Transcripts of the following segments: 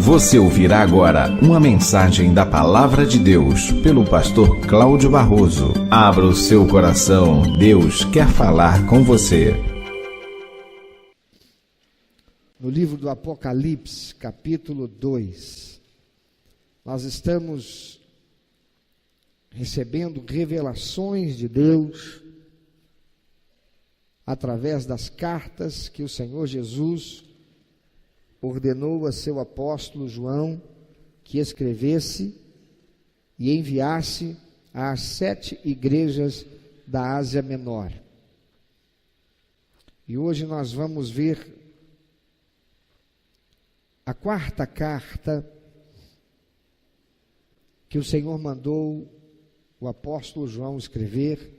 Você ouvirá agora uma mensagem da Palavra de Deus pelo pastor Cláudio Barroso. Abra o seu coração, Deus quer falar com você. No livro do Apocalipse, capítulo 2, nós estamos recebendo revelações de Deus através das cartas que o Senhor Jesus ordenou a seu apóstolo João que escrevesse e enviasse às 7 igrejas da Ásia Menor. E hoje nós vamos ver a 4ª carta que o Senhor mandou o apóstolo João escrever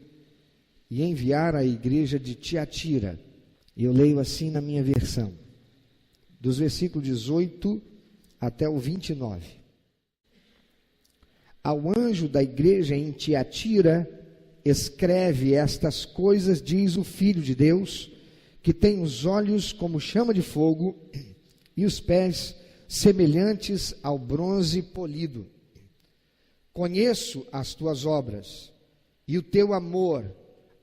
e enviar à igreja de Tiatira. Eu leio assim na minha versão, dos versículos 18 até o 29. Ao anjo da igreja em Tiatira, escreve estas coisas, diz o Filho de Deus, que tem os olhos como chama de fogo e os pés semelhantes ao bronze polido. Conheço as tuas obras, e o teu amor,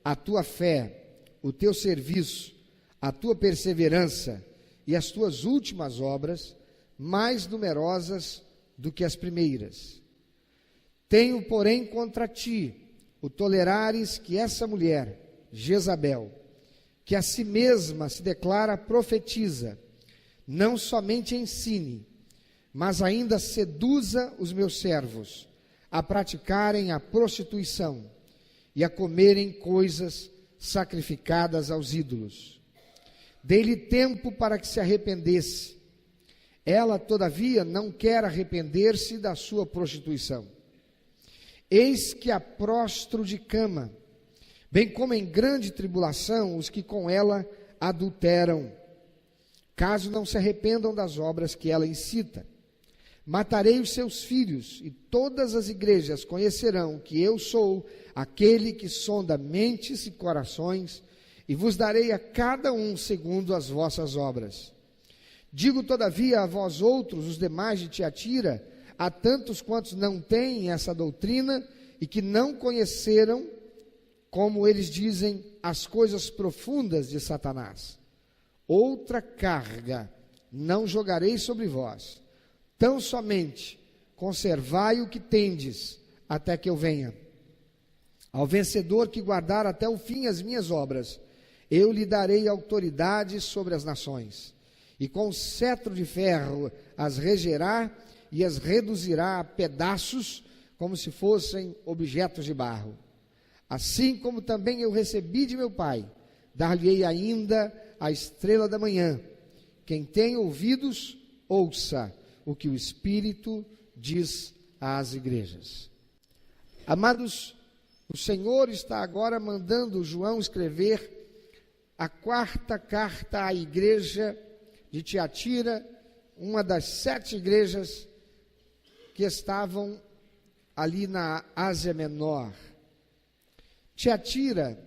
a tua fé, o teu serviço, a tua perseverança e as tuas últimas obras, mais numerosas do que as primeiras. Tenho, porém, contra ti o tolerares que essa mulher, Jezabel, que a si mesma se declara profetiza, não somente ensine, mas ainda seduza os meus servos a praticarem a prostituição e a comerem coisas sacrificadas aos ídolos. Dei-lhe tempo para que se arrependesse. Ela, todavia, não quer arrepender-se da sua prostituição. Eis que a prostro de cama, bem como em grande tribulação os que com ela adulteram, caso não se arrependam das obras que ela incita. Matarei os seus filhos, e todas as igrejas conhecerão que eu sou aquele que sonda mentes e corações, e vos darei a cada um segundo as vossas obras. Digo, todavia, a vós outros, os demais de Tiatira, a tantos quantos não têm essa doutrina, e que não conheceram, como eles dizem, as coisas profundas de Satanás. Outra carga não jogarei sobre vós, tão somente conservai o que tendes, até que eu venha. Ao vencedor que guardar até o fim as minhas obras, eu lhe darei autoridade sobre as nações, e com cetro de ferro as regerá e as reduzirá a pedaços, como se fossem objetos de barro. Assim como também eu recebi de meu Pai, dar-lhe-ei ainda a estrela da manhã. Quem tem ouvidos, ouça o que o Espírito diz às igrejas. Amados, o Senhor está agora mandando João escrever a 4ª carta à igreja de Tiatira, uma das 7 igrejas que estavam ali na Ásia Menor. Tiatira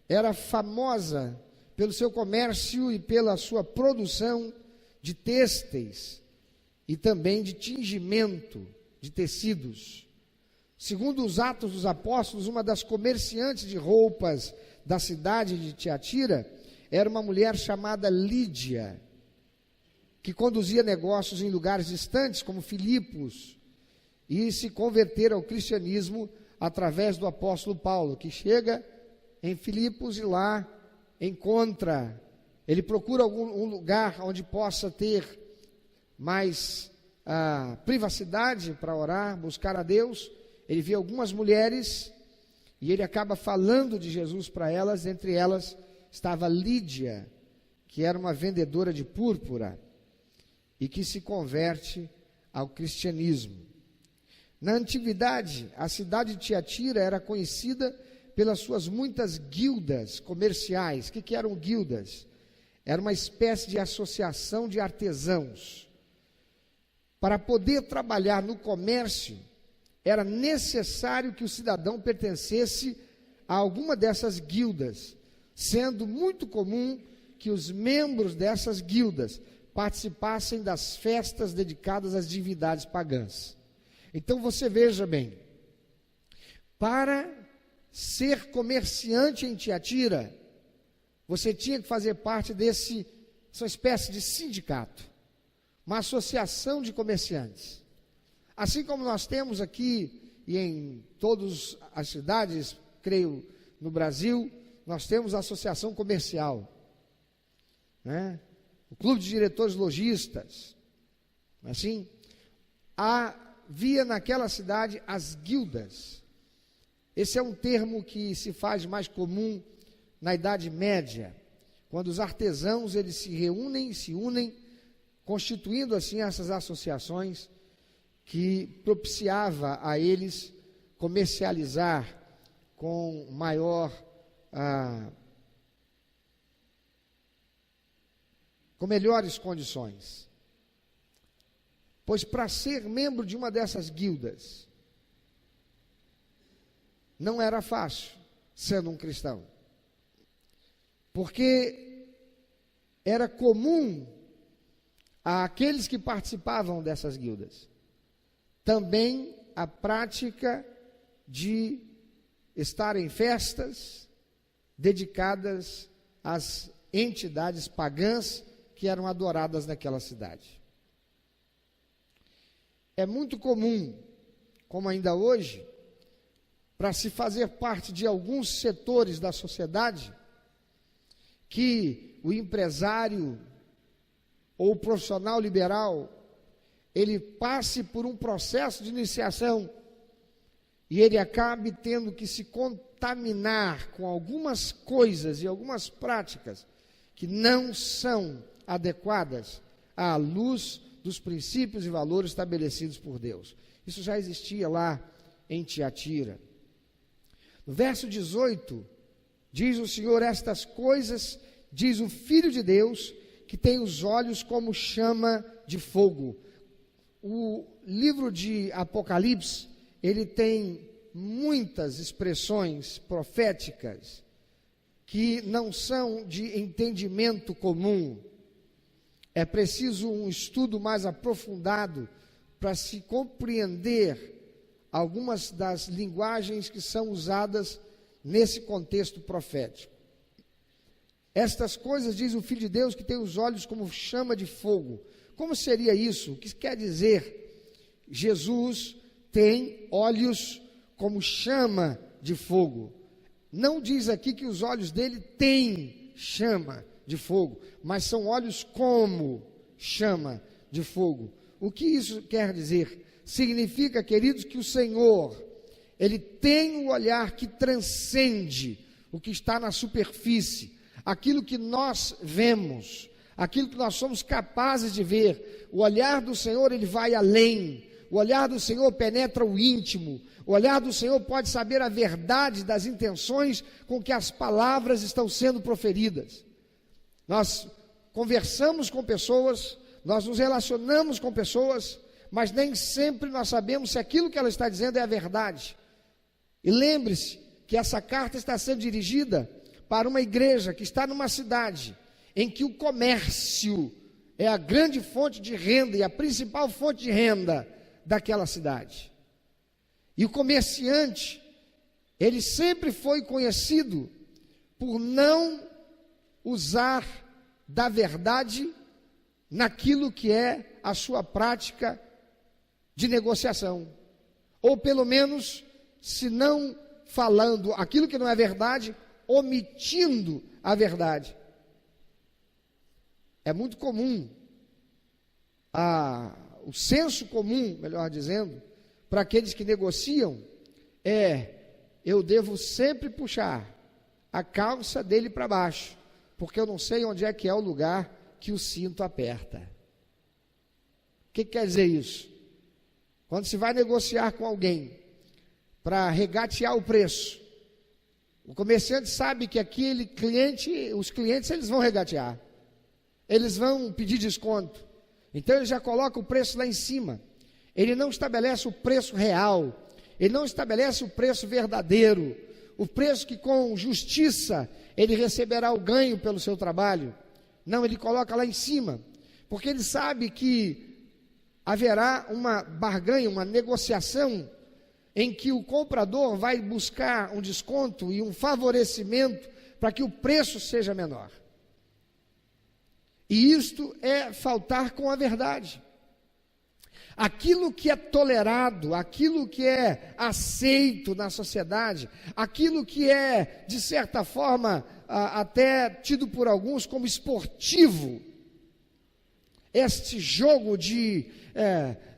era famosa pelo seu comércio e pela sua produção de têxteis e também de tingimento de tecidos. Segundo os Atos dos Apóstolos, uma das comerciantes de roupas da cidade de Tiatira era uma mulher chamada Lídia, que conduzia negócios em lugares distantes, como Filipos, e se convertera ao cristianismo através do apóstolo Paulo, que chega em Filipos e lá encontra, ele procura um lugar onde possa ter mais privacidade para orar, buscar a Deus. Ele vê algumas mulheres e ele acaba falando de Jesus para elas. Entre elas estava Lídia, que era uma vendedora de púrpura e que se converte ao cristianismo. Na antiguidade, a cidade de Tiatira era conhecida pelas suas muitas guildas comerciais. O que eram guildas? Era uma espécie de associação de artesãos. Para poder trabalhar no comércio, era necessário que o cidadão pertencesse a alguma dessas guildas, sendo muito comum que os membros dessas guildas participassem das festas dedicadas às divindades pagãs. Então você veja bem, para ser comerciante em Tiatira, você tinha que fazer parte essa espécie de sindicato, uma associação de comerciantes. Assim como nós temos aqui e em todas as cidades, creio, no Brasil, nós temos a associação comercial, né? O clube de diretores lojistas, assim, havia naquela cidade as guildas. Esse é um termo que se faz mais comum na Idade Média, quando os artesãos eles se unem, constituindo assim essas associações que propiciava a eles comercializar com com melhores condições. Pois para ser membro de uma dessas guildas, não era fácil, sendo um cristão. Porque era comum àqueles que participavam dessas guildas também a prática de estar em festas dedicadas às entidades pagãs que eram adoradas naquela cidade. É muito comum, como ainda hoje, para se fazer parte de alguns setores da sociedade, que o empresário ou o profissional liberal, ele passe por um processo de iniciação e ele acabe tendo que se contaminar com algumas coisas e algumas práticas que não são adequadas à luz dos princípios e valores estabelecidos por Deus. Isso já existia lá em Tiatira. No verso 18, diz o Senhor: estas coisas diz o Filho de Deus, que tem os olhos como chama de fogo. O livro de Apocalipse, ele tem muitas expressões proféticas que não são de entendimento comum. É preciso um estudo mais aprofundado para se compreender algumas das linguagens que são usadas nesse contexto profético. Estas coisas diz o Filho de Deus, que tem os olhos como chama de fogo. Como seria isso? O que quer dizer? Jesus tem olhos como chama de fogo. Não diz aqui que os olhos dele têm chama de fogo, mas são olhos como chama de fogo. O que isso quer dizer? Significa, queridos, que o Senhor, ele tem um olhar que transcende o que está na superfície, aquilo que nós vemos, aquilo que nós somos capazes de ver. O olhar do Senhor, ele vai além. O olhar do Senhor penetra o íntimo. O olhar do Senhor pode saber a verdade das intenções com que as palavras estão sendo proferidas. Nós conversamos com pessoas, nós nos relacionamos com pessoas, mas nem sempre nós sabemos se aquilo que ela está dizendo é a verdade. E lembre-se que essa carta está sendo dirigida para uma igreja que está numa cidade em que o comércio é a grande fonte de renda e a principal fonte de renda daquela cidade. E o comerciante, ele sempre foi conhecido por não usar da verdade naquilo que é a sua prática de negociação. Ou pelo menos, se não falando aquilo que não é verdade, omitindo a verdade. É muito comum, o senso comum, melhor dizendo, para aqueles que negociam, eu devo sempre puxar a calça dele para baixo, porque eu não sei onde é que é o lugar que o cinto aperta. O que quer dizer isso? Quando se vai negociar com alguém para regatear o preço, o comerciante sabe que aquele cliente, os clientes, eles vão regatear, eles vão pedir desconto, então ele já coloca o preço lá em cima. Ele não estabelece o preço real, ele não estabelece o preço verdadeiro, o preço que com justiça ele receberá o ganho pelo seu trabalho. Não, ele coloca lá em cima, porque ele sabe que haverá uma barganha, uma negociação, em que o comprador vai buscar um desconto e um favorecimento para que o preço seja menor. E isto é faltar com a verdade. Aquilo que é tolerado, aquilo que é aceito na sociedade, aquilo que é, de certa forma, até tido por alguns como esportivo, este jogo de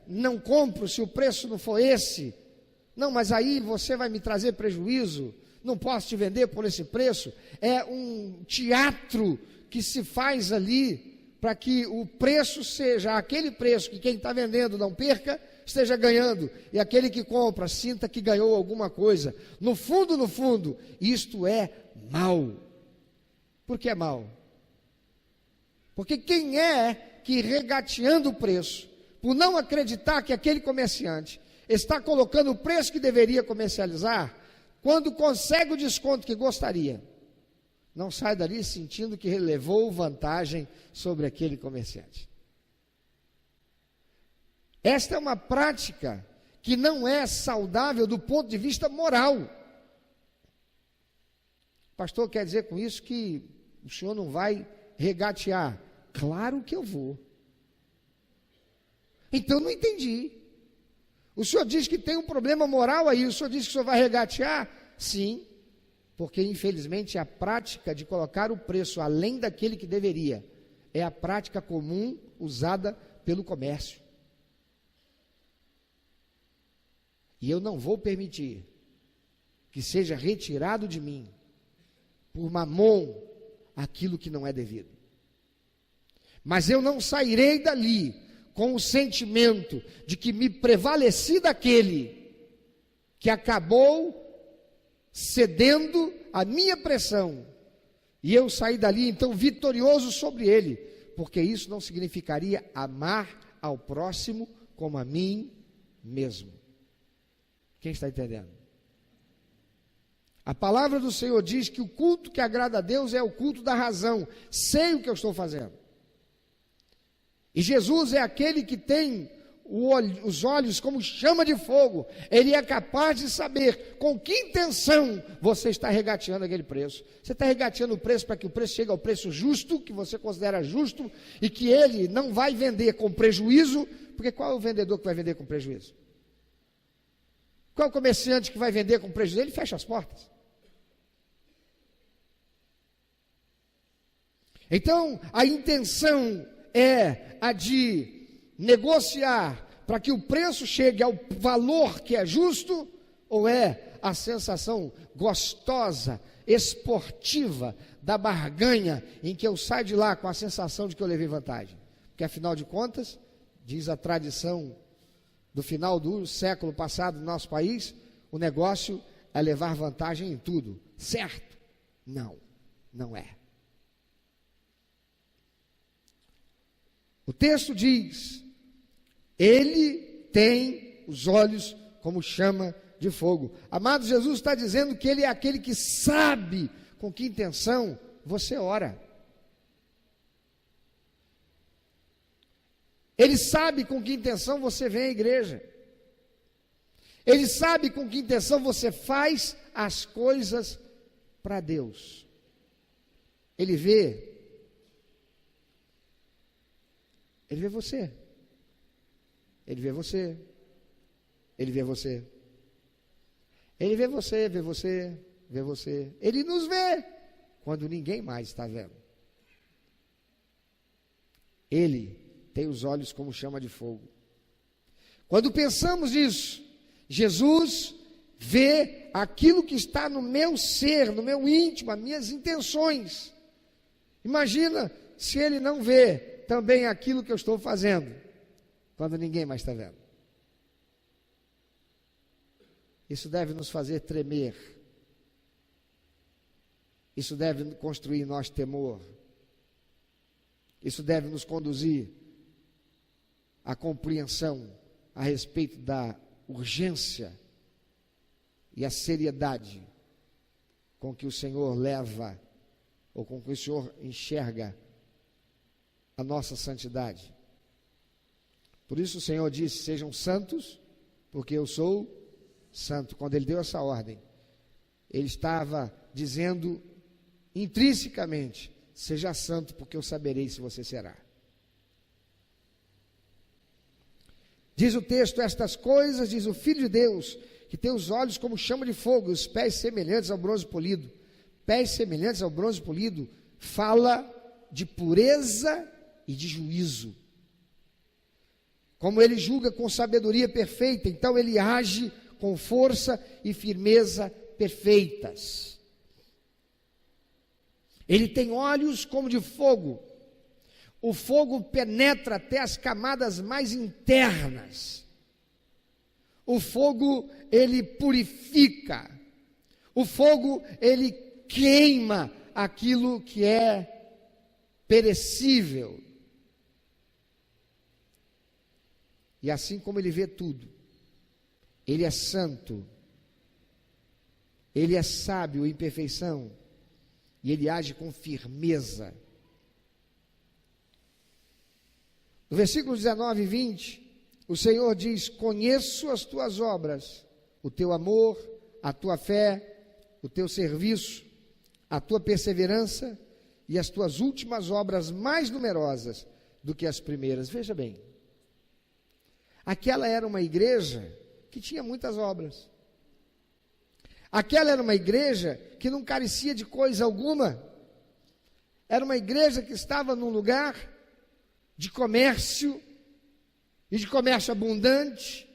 não compro se o preço não for esse, não, mas aí você vai me trazer prejuízo, não posso te vender por esse preço, é um teatro que se faz ali, para que o preço seja aquele preço que quem está vendendo não perca, esteja ganhando, e aquele que compra sinta que ganhou alguma coisa. No fundo, isto é mal. Por que é mal? Porque quem é que, regateando o preço, por não acreditar que aquele comerciante está colocando o preço que deveria comercializar, quando consegue o desconto que gostaria, não sai dali sentindo que levou vantagem sobre aquele comerciante. Esta é uma prática que não é saudável do ponto de vista moral. O pastor quer dizer com isso que o senhor não vai regatear? Claro que eu vou. Então não entendi. O senhor diz que tem um problema moral aí, o senhor diz que o senhor vai regatear? Sim. Porque, infelizmente, a prática de colocar o preço além daquele que deveria é a prática comum usada pelo comércio. E eu não vou permitir que seja retirado de mim, por mamon, aquilo que não é devido. Mas eu não sairei dali com o sentimento de que me prevaleci daquele que acabou cedendo a minha pressão, e eu saí dali então vitorioso sobre ele, porque isso não significaria amar ao próximo como a mim mesmo. Quem está entendendo? A palavra do Senhor diz que o culto que agrada a Deus é o culto da razão. Sei o que eu estou fazendo. E Jesus é aquele que tem os olhos como chama de fogo. Ele é capaz de saber com que intenção você está regateando aquele preço. Você está regateando o preço para que o preço chegue ao preço justo, que você considera justo, e que ele não vai vender com prejuízo, porque qual é o vendedor que vai vender com prejuízo? Qual é o comerciante que vai vender com prejuízo? Ele fecha as portas. Então, a intenção é a de negociar para que o preço chegue ao valor que é justo, ou é a sensação gostosa, esportiva da barganha, em que eu saio de lá com a sensação de que eu levei vantagem? Porque afinal de contas, diz a tradição do final do século passado no nosso país, o negócio é levar vantagem em tudo, certo? Não, não é. O texto diz: ele tem os olhos como chama de fogo. Amado, Jesus está dizendo que ele é aquele que sabe com que intenção você ora. Ele sabe com que intenção você vem à igreja. Ele sabe com que intenção você faz as coisas para Deus. Ele vê você. Ele vê você. Ele vê você. Ele vê você, vê você, vê você. Ele nos vê quando ninguém mais está vendo. Ele tem os olhos como chama de fogo. Quando pensamos nisso, Jesus vê aquilo que está no meu ser, no meu íntimo, as minhas intenções. Imagina se ele não vê também aquilo que eu estou fazendo, quando ninguém mais está vendo. Isso deve nos fazer tremer. Isso deve construir em nós temor. Isso deve nos conduzir à compreensão a respeito da urgência e a seriedade com que o Senhor leva, ou com que o Senhor enxerga a nossa santidade. Por isso o Senhor disse: sejam santos, porque eu sou santo. Quando Ele deu essa ordem, Ele estava dizendo intrinsecamente: seja santo, porque eu saberei se você será. Diz o texto: estas coisas diz o Filho de Deus, que tem os olhos como chama de fogo e os pés semelhantes ao bronze polido. Pés semelhantes ao bronze polido fala de pureza e de juízo. Como Ele julga com sabedoria perfeita, então Ele age com força e firmeza perfeitas. Ele tem olhos como de fogo. O fogo penetra até as camadas mais internas. O fogo, ele purifica. O fogo, ele queima aquilo que é perecível. E assim como ele vê tudo, ele é santo, ele é sábio em perfeição, e ele age com firmeza. No versículo 19 e 20, o Senhor diz: conheço as tuas obras, o teu amor, a tua fé, o teu serviço, a tua perseverança e as tuas últimas obras mais numerosas do que as primeiras. Veja bem, aquela era uma igreja que tinha muitas obras. Aquela era uma igreja que não carecia de coisa alguma. Era uma igreja que estava num lugar de comércio, e de comércio abundante,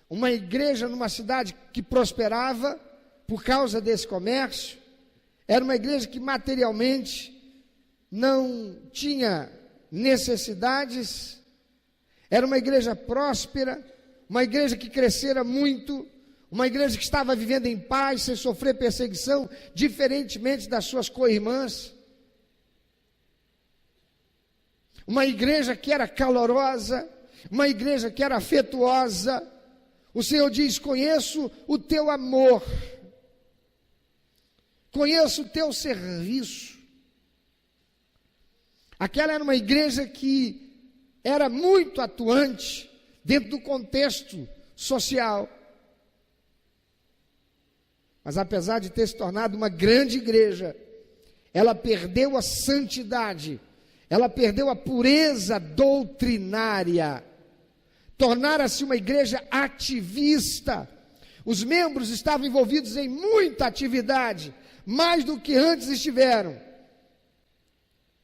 uma igreja numa cidade que prosperava por causa desse comércio. Era uma igreja que materialmente não tinha necessidades, era uma igreja próspera, uma igreja que crescera muito, uma igreja que estava vivendo em paz, sem sofrer perseguição, diferentemente das suas co-irmãs. Uma igreja que era calorosa, uma igreja que era afetuosa. O Senhor diz: conheço o teu amor, conheço o teu serviço. Aquela era uma igreja que era muito atuante dentro do contexto social. Mas apesar de ter se tornado uma grande igreja, ela perdeu a santidade, ela perdeu a pureza doutrinária, tornara-se uma igreja ativista. Os membros estavam envolvidos em muita atividade, mais do que antes estiveram,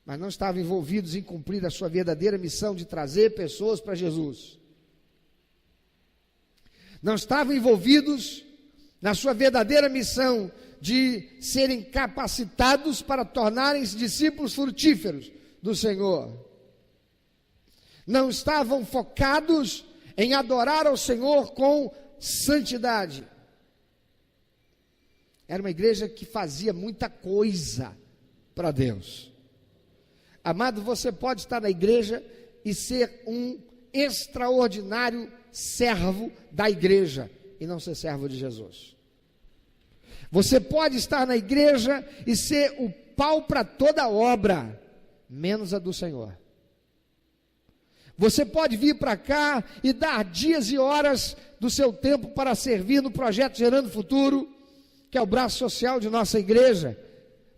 mas não estavam envolvidos em cumprir a sua verdadeira missão de trazer pessoas para Jesus. Não estavam envolvidos na sua verdadeira missão de serem capacitados para tornarem-se discípulos frutíferos do Senhor. Não estavam focados em adorar ao Senhor com santidade. Era uma igreja que fazia muita coisa para Deus. Amado, você pode estar na igreja e ser um extraordinário servo da igreja e não ser servo de Jesus. Você pode estar na igreja e ser o pau para toda obra, menos a do Senhor. Você pode vir para cá e dar dias e horas do seu tempo para servir no projeto Gerando Futuro, que é o braço social de nossa igreja,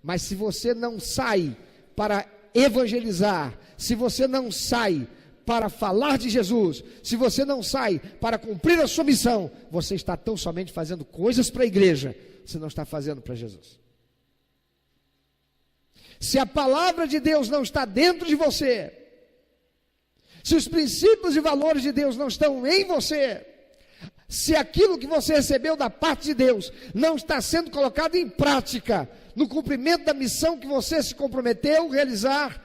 mas se você não sai para evangelizar, se você não sai para falar de Jesus, se você não sai para cumprir a sua missão, você está tão somente fazendo coisas para a igreja, você não está fazendo para Jesus. Se a palavra de Deus não está dentro de você, se os princípios e valores de Deus não estão em você, se aquilo que você recebeu da parte de Deus não está sendo colocado em prática, no cumprimento da missão que você se comprometeu a realizar,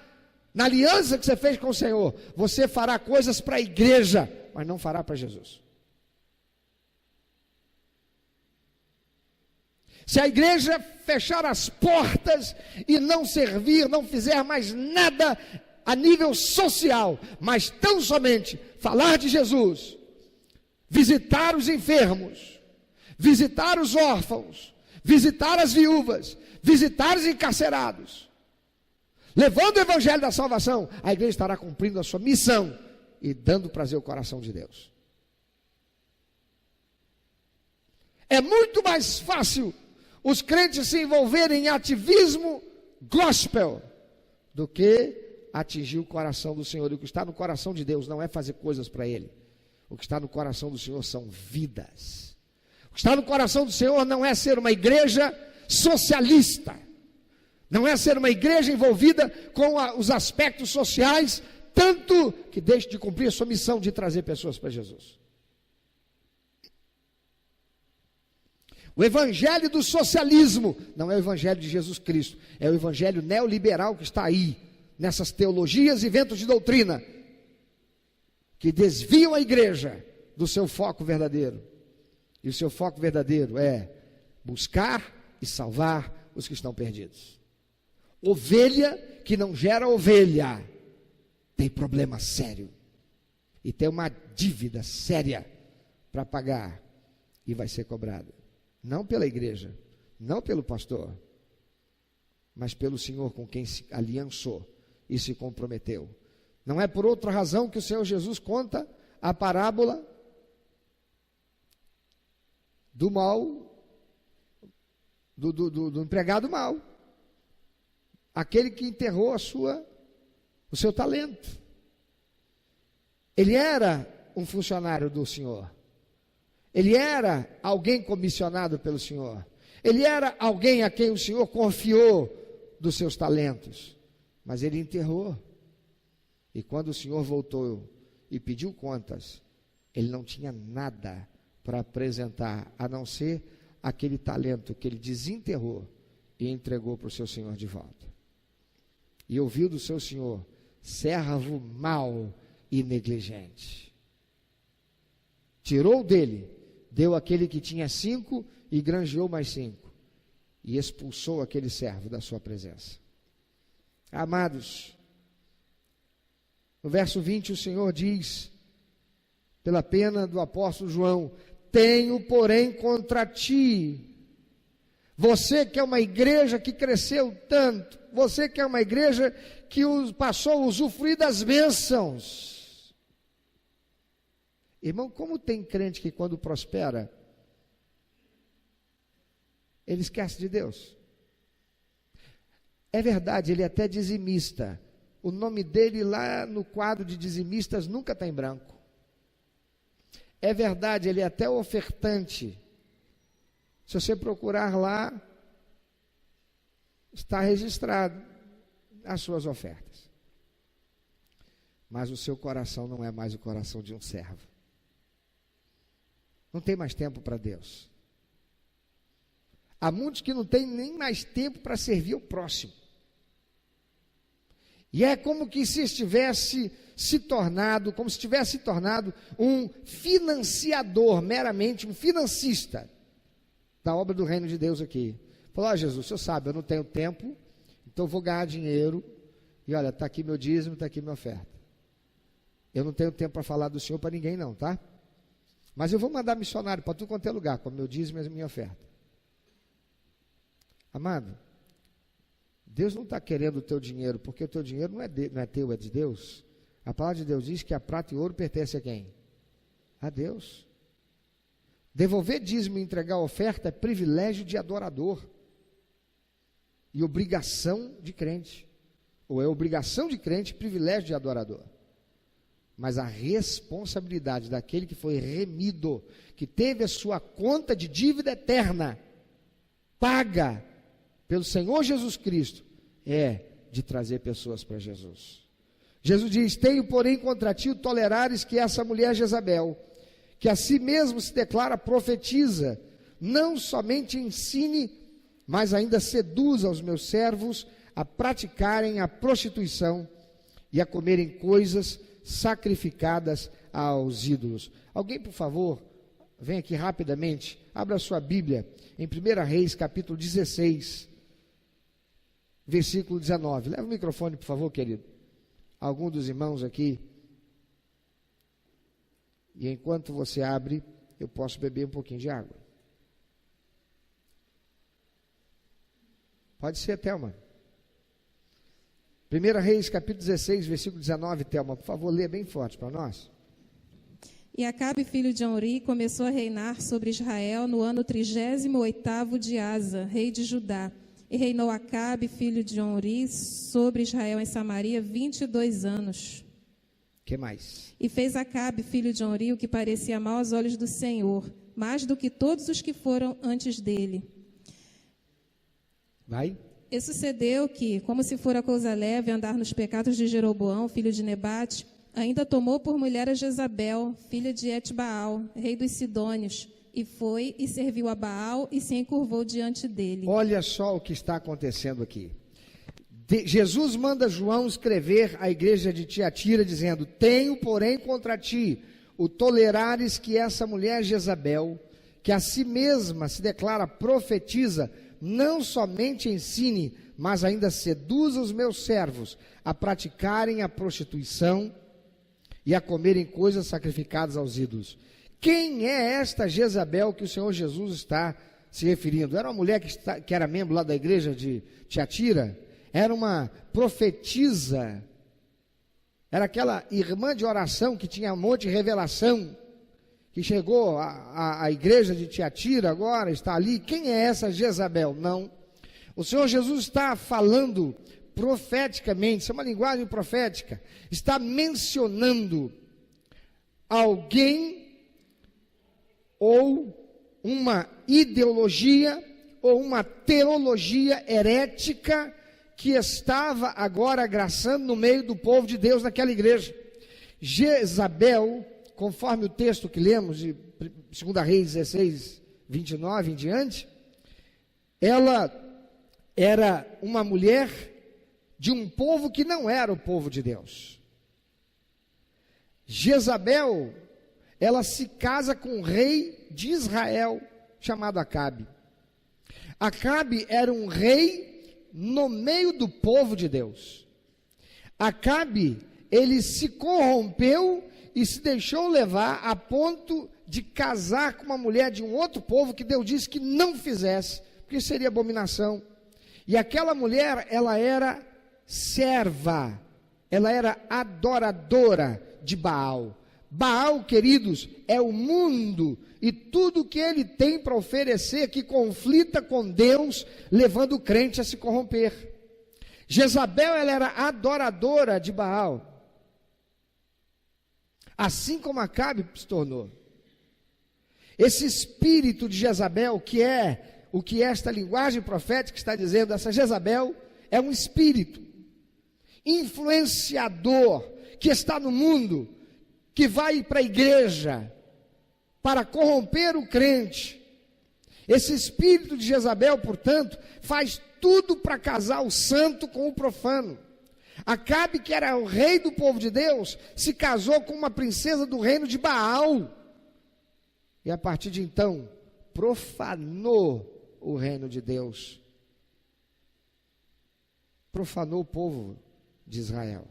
na aliança que você fez com o Senhor, você fará coisas para a igreja, mas não fará para Jesus. Se a igreja fechar as portas e não servir, não fizer mais nada a nível social, mas tão somente falar de Jesus, visitar os enfermos, visitar os órfãos, visitar as viúvas, visitar os encarcerados, levando o evangelho da salvação, a igreja estará cumprindo a sua missão e dando prazer ao coração de Deus. É muito mais fácil os crentes se envolverem em ativismo gospel do que atingir o coração do Senhor. E o que está no coração de Deus não é fazer coisas para Ele. O que está no coração do Senhor são vidas. O que está no coração do Senhor não é ser uma igreja socialista. Não é ser uma igreja envolvida com os aspectos sociais, tanto que deixe de cumprir a sua missão de trazer pessoas para Jesus. O evangelho do socialismo não é o evangelho de Jesus Cristo, é o evangelho neoliberal que está aí, nessas teologias e ventos de doutrina, que desviam a igreja do seu foco verdadeiro. E o seu foco verdadeiro é buscar e salvar os que estão perdidos. Ovelha que não gera ovelha tem problema sério e tem uma dívida séria para pagar e vai ser cobrada. Não pela igreja, não pelo pastor, mas pelo Senhor com quem se aliançou e se comprometeu. Não é por outra razão que o Senhor Jesus conta a parábola do mal, do empregado mau, aquele que enterrou o seu talento. Ele era um funcionário do Senhor. Ele era alguém comissionado pelo Senhor. Ele era alguém a quem o Senhor confiou dos seus talentos. Mas ele enterrou. E quando o Senhor voltou e pediu contas, ele não tinha nada para apresentar, a não ser aquele talento que ele desenterrou e entregou para o seu Senhor de volta. E ouviu do seu Senhor: servo mau e negligente. Tirou dele, deu aquele que tinha 5 e granjeou mais 5. E expulsou aquele servo da sua presença. Amados, no verso 20 o Senhor diz, pela pena do apóstolo João: tenho, porém, contra ti, você que é uma igreja que cresceu tanto, você que é uma igreja que passou a usufruir das bênçãos. Irmão, como tem crente que quando prospera, ele esquece de Deus? É verdade, ele é até dizimista. O nome dele lá no quadro de dizimistas nunca está em branco. É verdade, ele é até ofertante. Se você procurar lá, está registrado as suas ofertas. Mas o seu coração não é mais o coração de um servo. Não tem mais tempo para Deus. Há muitos que não têm nem mais tempo para servir o próximo. E é como que se tivesse se tornado um financiador, meramente um financista da obra do reino de Deus aqui. Falou: Jesus, o senhor sabe, eu não tenho tempo, então eu vou ganhar dinheiro, e olha, está aqui meu dízimo, está aqui minha oferta. Eu não tenho tempo para falar do Senhor para ninguém não, tá? Mas eu vou mandar missionário para tudo quanto é lugar, com o meu dízimo e a minha oferta. Amado, Deus não está querendo o teu dinheiro, porque o teu dinheiro não é teu, é de Deus. A palavra de Deus diz que a prata e ouro pertence a quem? A Deus. Devolver dízimo e entregar oferta é privilégio de adorador e obrigação de crente. Ou é obrigação de crente, privilégio de adorador. Mas a responsabilidade daquele que foi remido, que teve a sua conta de dívida eterna paga pelo Senhor Jesus Cristo, é de trazer pessoas para Jesus. Jesus diz: tenho, porém, contra ti o tolerares que essa mulher Jezabel, que a si mesmo se declara profetiza, não somente ensine, mas ainda seduza os meus servos a praticarem a prostituição e a comerem coisas sacrificadas aos ídolos. Alguém, por favor, vem aqui rapidamente, abra sua Bíblia em 1 Reis, capítulo 16, versículo 19. Leva o microfone, por favor, querido. Algum dos irmãos aqui. E enquanto você abre, eu posso beber um pouquinho de água. Pode ser, Thelma. 1 Reis, capítulo 16, versículo 19, Thelma, por favor, lê bem forte para nós. E Acabe, filho de Onri, começou a reinar sobre Israel no ano 38º de Asa, rei de Judá. E reinou Acabe, filho de Onri, sobre Israel em Samaria 22 anos. Que mais? E fez Acabe, filho de Onri, o que parecia mal aos olhos do Senhor, mais do que todos os que foram antes dele. Vai. E sucedeu que, como se fora coisa leve andar nos pecados de Jeroboão, filho de Nebate, ainda tomou por mulher a Jezabel, filha de Etbaal, rei dos Sidônios, e foi e serviu a Baal e se encurvou diante dele. Olha só o que está acontecendo aqui. Jesus manda João escrever à igreja de Tiatira, dizendo: tenho, porém, contra ti o tolerares que essa mulher Jezabel, que a si mesma se declara profetiza, não somente ensine, mas ainda seduza os meus servos a praticarem a prostituição e a comerem coisas sacrificadas aos ídolos. Quem é esta Jezabel que o Senhor Jesus está se referindo? Era uma mulher que era membro lá da igreja de Tiatira, era uma profetisa, era aquela irmã de oração que tinha um monte de revelação, que chegou à igreja de Tiatira agora, está ali. Quem é essa Jezabel? Não. O Senhor Jesus está falando profeticamente, isso é uma linguagem profética, está mencionando alguém ou uma ideologia ou uma teologia herética que estava agora graçando no meio do povo de Deus naquela igreja. Jezabel, conforme o texto que lemos de 2 Reis 16, 29 em diante, ela era uma mulher de um povo que não era o povo de Deus. Jezabel, ela se casa com um rei de Israel, chamado Acabe. Acabe era um rei no meio do povo de Deus. Acabe, ele se corrompeu e se deixou levar a ponto de casar com uma mulher de um outro povo que Deus disse que não fizesse, porque seria abominação. E aquela mulher, ela era serva, ela era adoradora de Baal. Baal, queridos, é o mundo e tudo que ele tem para oferecer que conflita com Deus, levando o crente a se corromper. Jezabel, ela era adoradora de Baal, assim como Acabe se tornou. Esse espírito de Jezabel, que é o que esta linguagem profética está dizendo, essa Jezabel é um espírito influenciador que está no mundo, que vai para a igreja para corromper o crente. Esse espírito de Jezabel, portanto, faz tudo para casar o santo com o profano. Acabe, que era o rei do povo de Deus, se casou com uma princesa do reino de Baal. E a partir de então, profanou o reino de Deus. Profanou o povo de Israel.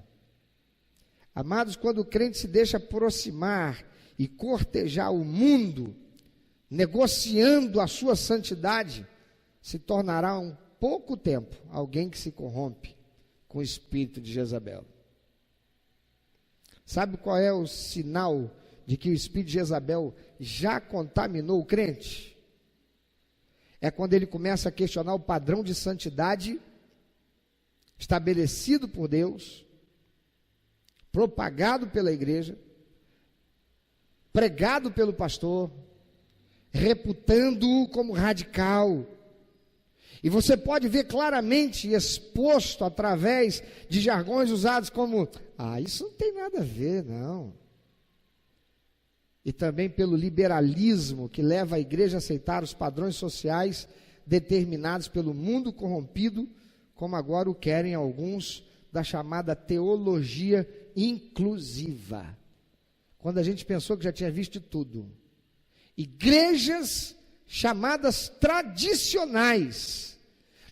Amados, quando o crente se deixa aproximar e cortejar o mundo, negociando a sua santidade, se tornará um pouco tempo alguém que se corrompe com o espírito de Jezabel. Sabe qual é o sinal de que o espírito de Jezabel já contaminou o crente? É quando ele começa a questionar o padrão de santidade estabelecido por Deus, propagado pela igreja, pregado pelo pastor, reputando-o como radical. E você pode ver claramente exposto através de jargões usados como: isso não tem nada a ver, não. E também pelo liberalismo que leva a igreja a aceitar os padrões sociais determinados pelo mundo corrompido, como agora o querem alguns da chamada teologia inclusiva. Quando a gente pensou que já tinha visto de tudo. Igrejas chamadas tradicionais,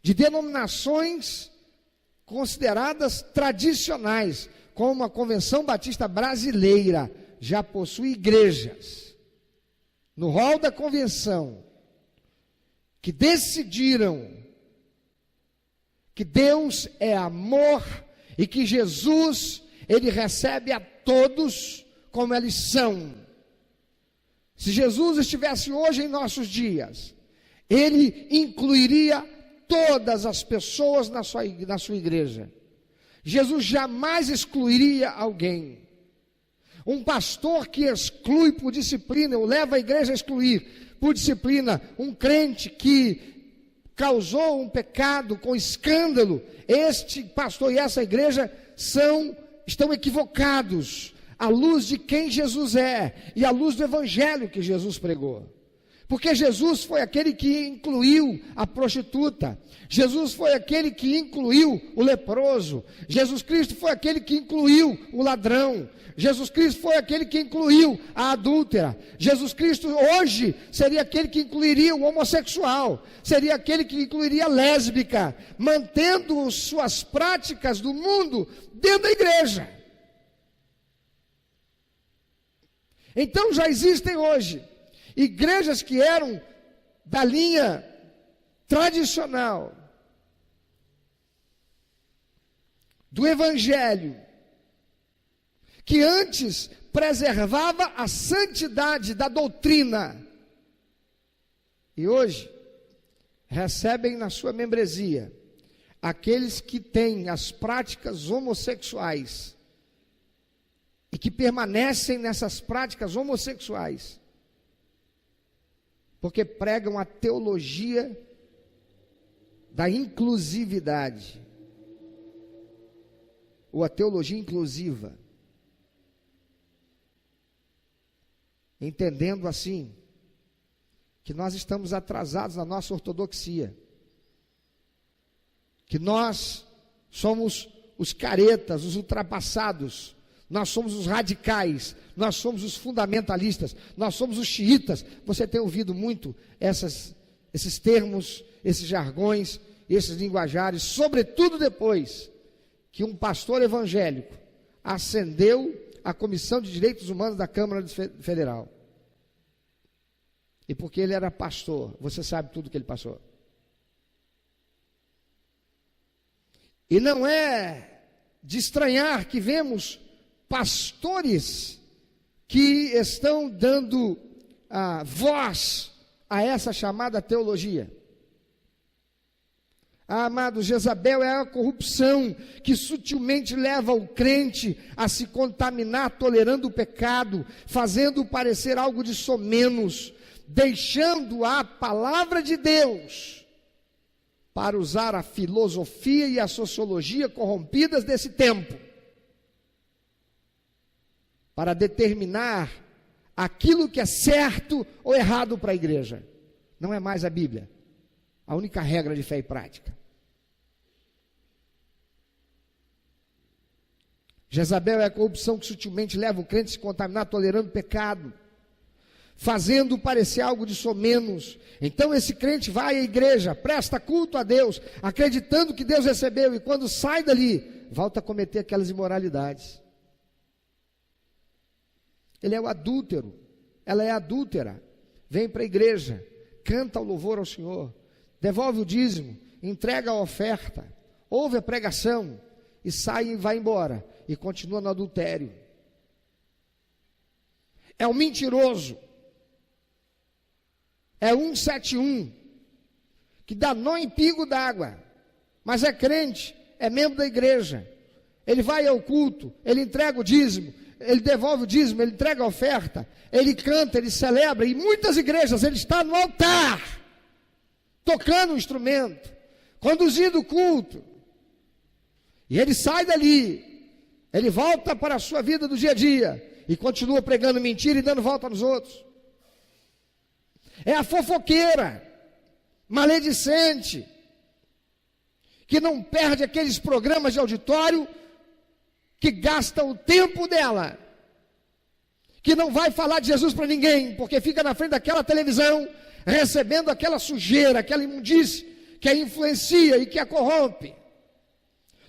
de denominações consideradas tradicionais, como a Convenção Batista Brasileira, já possui igrejas no rol da convenção que decidiram que Deus é amor e que Jesus, ele recebe a todos como eles são. Se Jesus estivesse hoje em nossos dias, ele incluiria todas as pessoas na sua igreja. Jesus jamais excluiria alguém. Um pastor que exclui por disciplina, ou leva a igreja a excluir por disciplina, um crente que causou um pecado com escândalo, este pastor e essa igreja estão equivocados à luz de quem Jesus é e à luz do evangelho que Jesus pregou. Porque Jesus foi aquele que incluiu a prostituta, Jesus foi aquele que incluiu o leproso, Jesus Cristo foi aquele que incluiu o ladrão, Jesus Cristo foi aquele que incluiu a adúltera, Jesus Cristo hoje seria aquele que incluiria o homossexual, seria aquele que incluiria a lésbica, mantendo suas práticas do mundo dentro da igreja. Então já existem hoje igrejas que eram da linha tradicional, do evangelho, que antes preservava a santidade da doutrina, e hoje recebem na sua membresia aqueles que têm as práticas homossexuais e que permanecem nessas práticas homossexuais, porque pregam a teologia da inclusividade, ou a teologia inclusiva, entendendo assim, que nós estamos atrasados na nossa ortodoxia, que nós somos os caretas, os ultrapassados, nós somos os radicais, nós somos os fundamentalistas, nós somos os xiitas. Você tem ouvido muito esses termos, esses jargões, esses linguajares, sobretudo depois que um pastor evangélico ascendeu à Comissão de Direitos Humanos da Câmara Federal. E porque ele era pastor, você sabe tudo que ele passou. E não é de estranhar que vemos pastores que estão dando voz a essa chamada teologia. Amado, Jezabel é a corrupção que sutilmente leva o crente a se contaminar, tolerando o pecado, fazendo parecer algo de somenos, deixando a palavra de Deus para usar a filosofia e a sociologia corrompidas desse tempo, para determinar aquilo que é certo ou errado para a igreja. Não é mais a Bíblia a única regra de fé e prática. Jezabel é a corrupção que sutilmente leva o crente a se contaminar, tolerando o pecado, fazendo parecer algo de somenos. Então esse crente vai à igreja, presta culto a Deus, acreditando que Deus recebeu, e quando sai dali, volta a cometer aquelas imoralidades. Ele é o adúltero, ela é adúltera, vem para a igreja, canta o louvor ao Senhor, devolve o dízimo, entrega a oferta, ouve a pregação, e sai e vai embora, e continua no adultério. É o mentiroso, é 171, que dá nó em pingo d'água, mas é crente, é membro da igreja, ele vai ao culto, ele entrega o dízimo, ele devolve o dízimo, ele entrega a oferta, ele canta, ele celebra, e em muitas igrejas ele está no altar, tocando um instrumento, conduzindo o culto, e ele sai dali, ele volta para a sua vida do dia a dia, e continua pregando mentira e dando volta nos outros. É a fofoqueira, maledicente, que não perde aqueles programas de auditório, que gasta o tempo dela, que não vai falar de Jesus para ninguém, porque fica na frente daquela televisão, recebendo aquela sujeira, aquela imundície, que a influencia e que a corrompe,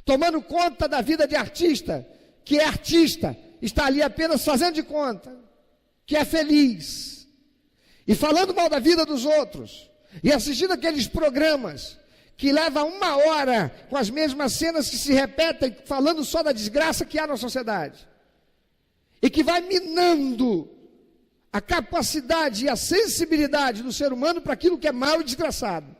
tomando conta da vida de artista, que é artista, está ali apenas fazendo de conta, que é feliz, e falando mal da vida dos outros, e assistindo aqueles programas, que leva 1 hora com as mesmas cenas que se repetem, falando só da desgraça que há na sociedade, e que vai minando a capacidade e a sensibilidade do ser humano para aquilo que é mal e desgraçado.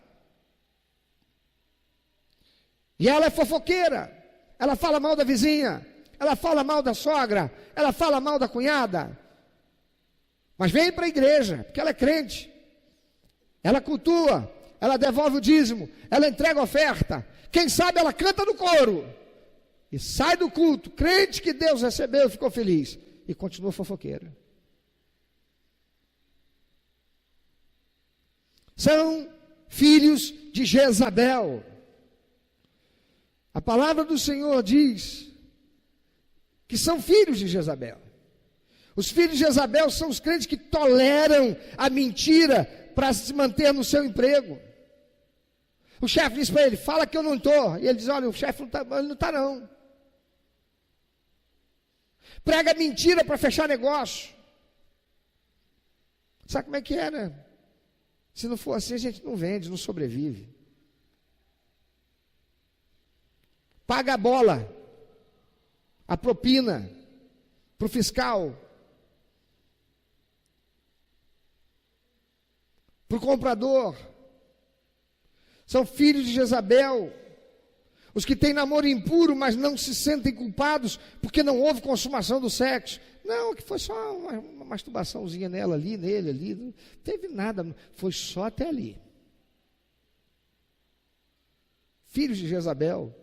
E ela é fofoqueira, ela fala mal da vizinha, ela fala mal da sogra, ela fala mal da cunhada, mas vem para a igreja, porque ela é crente, ela cultua, ela devolve o dízimo, ela entrega a oferta, quem sabe ela canta no coro, e sai do culto, crente que Deus recebeu e ficou feliz, e continua fofoqueira. São filhos de Jezabel. A palavra do Senhor diz que são filhos de Jezabel. Os filhos de Jezabel são os crentes que toleram a mentira para se manter no seu emprego. O chefe diz para ele, fala que eu não estou. E ele diz, olha, o chefe não está, ele não está não. Prega mentira para fechar negócio. Sabe como é que é, né? Se não for assim, a gente não vende, não sobrevive. Paga a bola, a propina, para o fiscal, para o comprador. São filhos de Jezabel. Os que têm namoro impuro, mas não se sentem culpados, porque não houve consumação do sexo. Não, que foi só uma masturbaçãozinha nela ali, nele ali, não teve nada, foi só até ali. Filhos de Jezabel.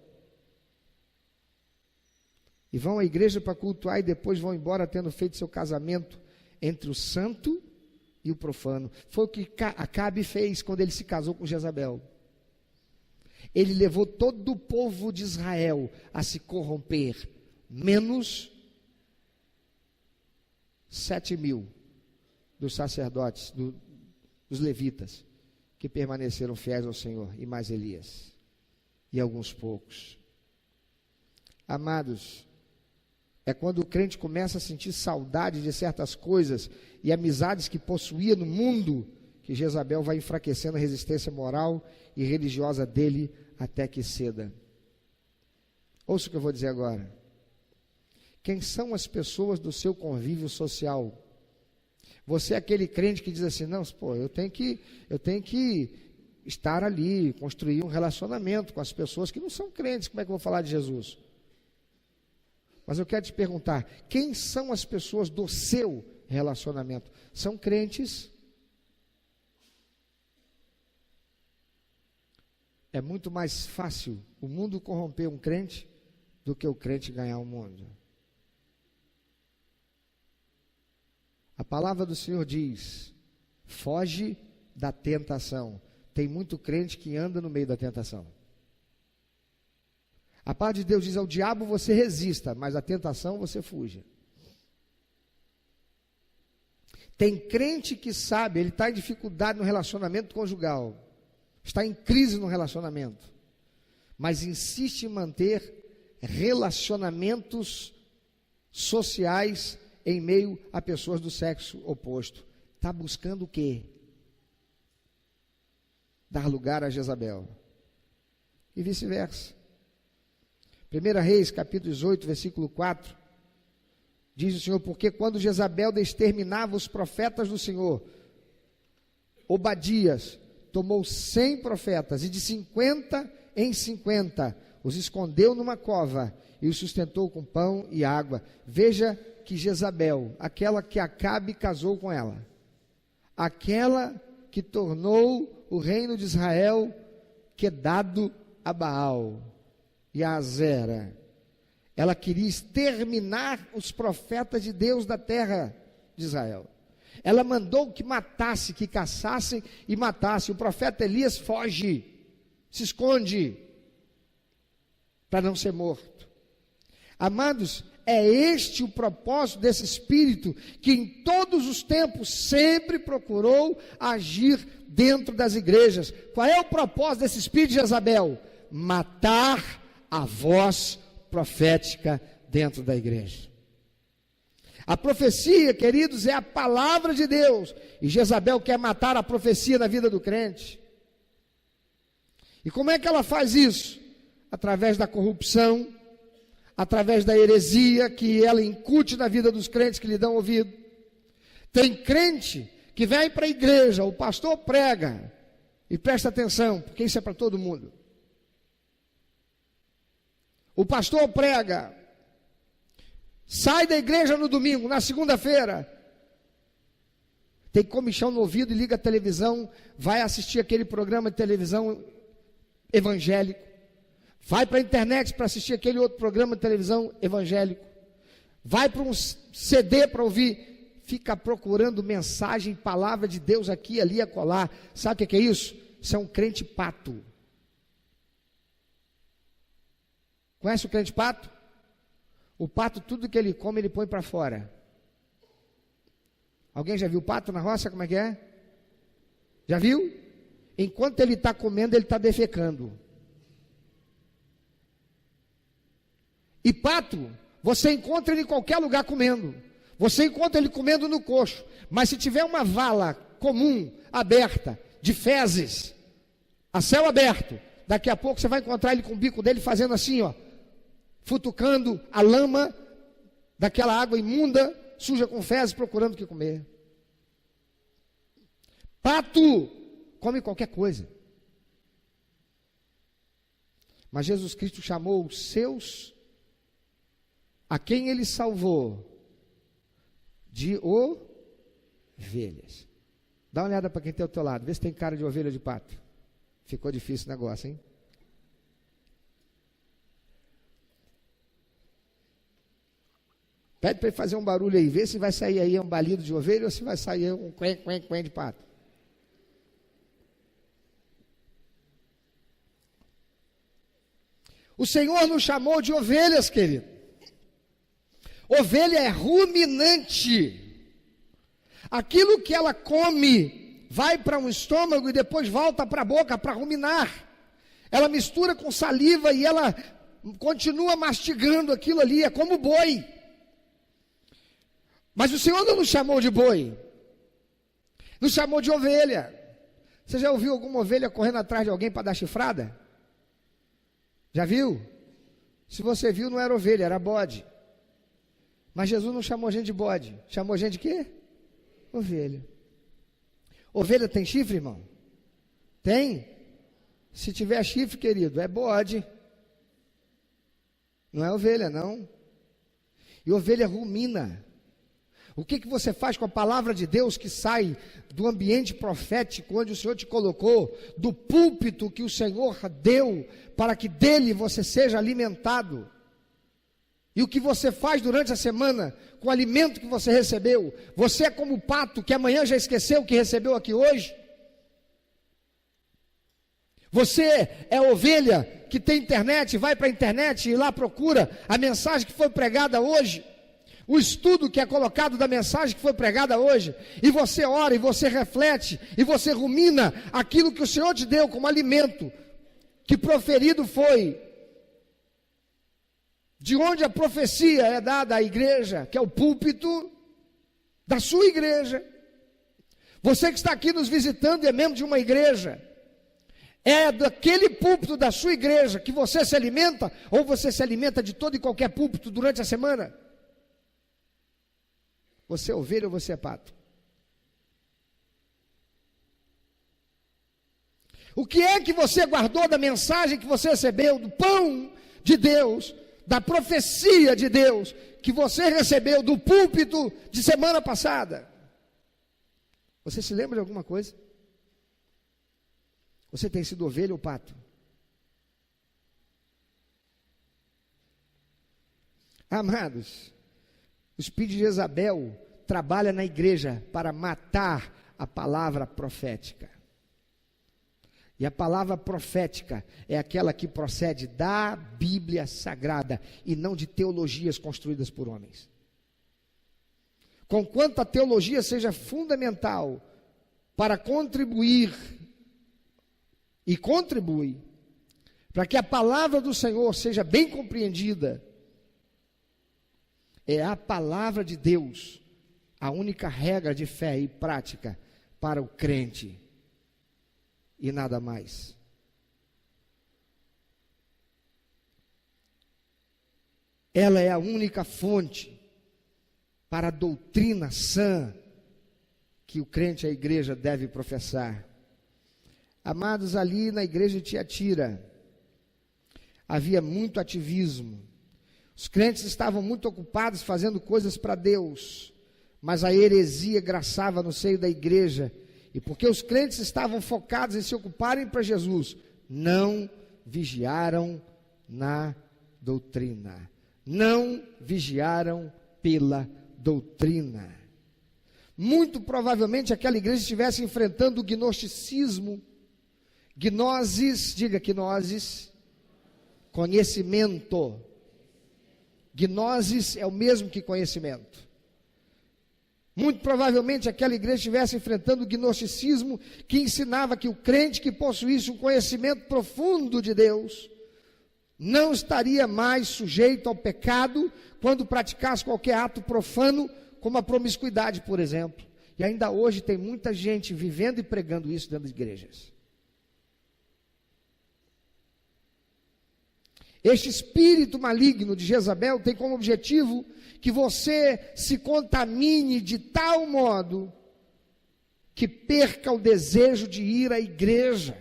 E vão à igreja para cultuar e depois vão embora tendo feito seu casamento entre o santo e o profano. Foi o que Acabe fez quando ele se casou com Jezabel. Ele levou todo o povo de Israel a se corromper, menos 7.000 dos sacerdotes, dos levitas, que permaneceram fiéis ao Senhor, e mais Elias, e alguns poucos. Amados, é quando o crente começa a sentir saudade de certas coisas e amizades que possuía no mundo, que Jezabel vai enfraquecendo a resistência moral e religiosa dele até que ceda. Ouça o que eu vou dizer agora. Quem são as pessoas do seu convívio social? Você é aquele crente que diz assim, não, pô, eu tenho que estar ali, construir um relacionamento com as pessoas que não são crentes, como é que eu vou falar de Jesus? Mas eu quero te perguntar, quem são as pessoas do seu relacionamento? São crentes? É muito mais fácil o mundo corromper um crente do que o crente ganhar o mundo. A palavra do Senhor diz, foge da tentação. Tem muito crente que anda no meio da tentação. A palavra de Deus diz, ao diabo você resista, mas a tentação você fuja. Tem crente que sabe, ele está em dificuldade no relacionamento conjugal, está em crise no relacionamento, mas insiste em manter relacionamentos sociais em meio a pessoas do sexo oposto. Está buscando o quê? Dar lugar a Jezabel. E vice-versa. 1 Reis, capítulo 18, versículo 4, diz o Senhor, porque quando Jezabel exterminava os profetas do Senhor, Obadias tomou 100 profetas, e de 50 em 50, os escondeu numa cova, e os sustentou com pão e água. Veja que Jezabel, aquela que Acabe casou com ela, aquela que tornou o reino de Israel quedado a Baal e a Azera, ela queria exterminar os profetas de Deus da terra de Israel. Ela mandou que matasse, que caçassem e matassem. O profeta Elias foge, se esconde, para não ser morto. Amados, é este o propósito desse Espírito, que em todos os tempos sempre procurou agir dentro das igrejas. Qual é o propósito desse Espírito de Jezabel? Matar a voz profética dentro da igreja. A profecia, queridos, é a palavra de Deus, e Jezabel quer matar a profecia na vida do crente. E como é que ela faz isso? Através da corrupção, através da heresia que ela incute na vida dos crentes que lhe dão ouvido. Tem crente que vem para a igreja, o pastor prega, e presta atenção, porque isso é para todo mundo. O pastor prega, sai da igreja no domingo, na segunda-feira, tem comichão no ouvido e liga a televisão, vai assistir aquele programa de televisão evangélico, vai para a internet para assistir aquele outro programa de televisão evangélico, vai para um CD para ouvir, fica procurando mensagem, palavra de Deus aqui, ali, acolá. Sabe o que é isso? Isso é um crente pato. Conhece o crente pato? O pato, tudo que ele come, ele põe para fora. Alguém já viu pato na roça? Como é que é? Já viu? Enquanto ele está comendo, ele está defecando. E pato, você encontra ele em qualquer lugar comendo. Você encontra ele comendo no coxo. Mas se tiver uma vala comum, aberta, de fezes, a céu aberto, daqui a pouco você vai encontrar ele com o bico dele fazendo assim, ó, futucando a lama daquela água imunda, suja com fezes, procurando o que comer. Pato come qualquer coisa. Mas Jesus Cristo chamou os seus, a quem ele salvou, de ovelhas. Dá uma olhada para quem tem ao teu lado, vê se tem cara de ovelha ou de pato. Ficou difícil o negócio, hein? Pede para ele fazer um barulho aí, vê se vai sair aí um balido de ovelha ou se vai sair um quen de pato. O Senhor nos chamou de ovelhas, querido. Ovelha é ruminante. Aquilo que ela come vai para um estômago e depois volta para a boca para ruminar. Ela mistura com saliva e ela continua mastigando aquilo ali, é como boi. Mas o Senhor não nos chamou de boi, nos chamou de ovelha. Você já ouviu alguma ovelha correndo atrás de alguém para dar chifrada? Já viu? Se você viu, não era ovelha, era bode. Mas Jesus não chamou a gente de bode, chamou a gente de quê? Ovelha. Ovelha tem chifre, irmão? Tem? Se tiver chifre, querido, é bode. Não é ovelha, não. E ovelha rumina. O que você faz com a palavra de Deus que sai do ambiente profético onde o Senhor te colocou, do púlpito que o Senhor deu, para que dele você seja alimentado? E o que você faz durante a semana com o alimento que você recebeu? Você é como o pato que amanhã já esqueceu o que recebeu aqui hoje? Você é ovelha que tem internet, vai para a internet e lá procura a mensagem que foi pregada hoje, o estudo que é colocado da mensagem que foi pregada hoje, e você ora, e você reflete, e você rumina aquilo que o Senhor te deu como alimento, que proferido foi, de onde a profecia é dada à igreja, que é o púlpito da sua igreja. Você que está aqui nos visitando e é membro de uma igreja, é daquele púlpito da sua igreja que você se alimenta, ou você se alimenta de todo e qualquer púlpito durante a semana? Você é ovelha ou você é pato? O que é que você guardou da mensagem que você recebeu, do pão de Deus, da profecia de Deus, que você recebeu do púlpito de semana passada? Você se lembra de alguma coisa? Você tem sido ovelha ou pato? Amados, o espírito de Jezabel trabalha na igreja para matar a palavra profética. E a palavra profética é aquela que procede da Bíblia Sagrada e não de teologias construídas por homens. Conquanto a teologia seja fundamental para contribuir e contribui para que a palavra do Senhor seja bem compreendida, é a palavra de Deus a única regra de fé e prática para o crente, e nada mais. ela é a única fonte para a doutrina sã que o crente, a igreja, deve professar. Amados, ali na igreja de Tiatira, havia muito ativismo. Os crentes estavam muito ocupados fazendo coisas para Deus, mas a heresia graçava no seio da igreja. E porque os crentes estavam focados em se ocuparem para Jesus, não vigiaram na doutrina. Não vigiaram pela doutrina. Muito provavelmente aquela igreja estivesse enfrentando o gnosticismo. Gnosis, diga gnosis, conhecimento. Gnosis é o mesmo que conhecimento. Muito provavelmente aquela igreja estivesse enfrentando o gnosticismo, que ensinava que o crente que possuísse um conhecimento profundo de Deus não estaria mais sujeito ao pecado quando praticasse qualquer ato profano, como a promiscuidade, por exemplo. E ainda hoje tem muita gente vivendo e pregando isso dentro de igrejas. Este espírito maligno de Jezabel tem como objetivo que você se contamine de tal modo que perca o desejo de ir à igreja,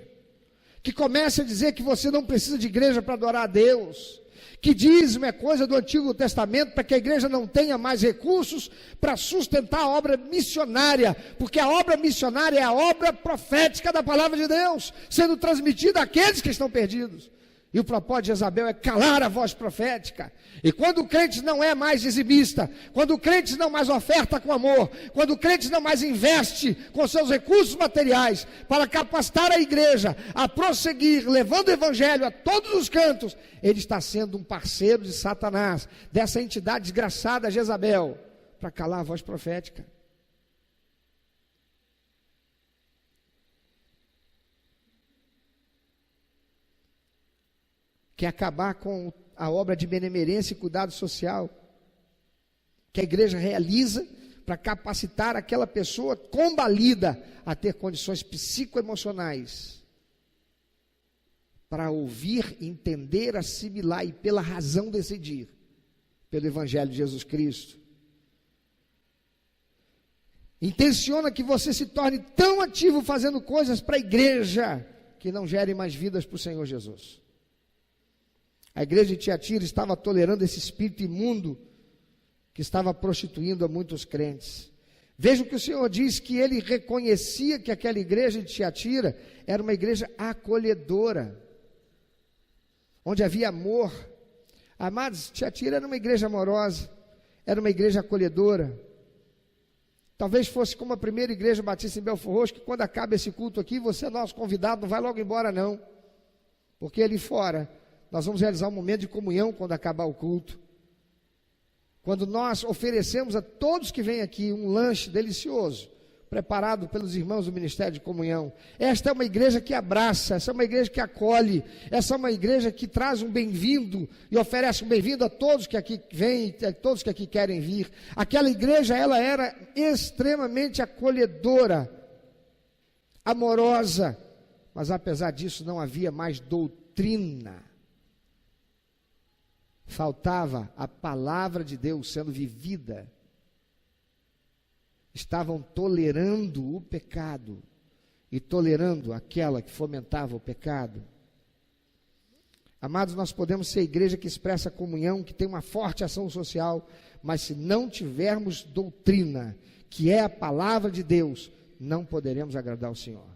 que comece a dizer que você não precisa de igreja para adorar a Deus, que dízimo é coisa do Antigo Testamento para que a igreja não tenha mais recursos para sustentar a obra missionária, porque a obra missionária é a obra profética da palavra de Deus, sendo transmitida àqueles que estão perdidos. E o propósito de Jezabel é calar a voz profética. E quando o crente não é mais dizimista, quando o crente não mais oferta com amor, quando o crente não mais investe com seus recursos materiais para capacitar a igreja a prosseguir, levando o evangelho a todos os cantos, ele está sendo um parceiro de Satanás, dessa entidade desgraçada Jezabel, para calar a voz profética. Quer acabar com a obra de benemerência e cuidado social que a igreja realiza para capacitar aquela pessoa combalida a ter condições psicoemocionais para ouvir, entender, assimilar e pela razão decidir pelo Evangelho de Jesus Cristo. Intenciona que você se torne tão ativo fazendo coisas para a igreja que não gere mais vidas para o Senhor Jesus. A igreja de Tiatira estava tolerando esse espírito imundo que estava prostituindo a muitos crentes. Veja o que o Senhor diz, que ele reconhecia que aquela igreja de Tiatira era uma igreja acolhedora, onde havia amor. Amados, Tiatira era uma igreja amorosa, era uma igreja acolhedora. Talvez fosse como a primeira igreja batista em Belfort Roxo, que quando acaba esse culto aqui, você é nosso convidado, não vai logo embora não, porque ali fora nós vamos realizar um momento de comunhão quando acabar o culto. Quando nós oferecemos a todos que vêm aqui um lanche delicioso, preparado pelos irmãos do Ministério de Comunhão. Esta é uma igreja que abraça, essa é uma igreja que acolhe, essa é uma igreja que traz um bem-vindo e oferece um bem-vindo a todos que aqui vêm, a todos que aqui querem vir. Aquela igreja, ela era extremamente acolhedora, amorosa, mas apesar disso não havia mais doutrina. Faltava a palavra de Deus sendo vivida. Estavam tolerando o pecado e tolerando aquela que fomentava o pecado. Amados, nós podemos ser a igreja que expressa comunhão, que tem uma forte ação social, mas se não tivermos doutrina, que é a palavra de Deus, não poderemos agradar o Senhor.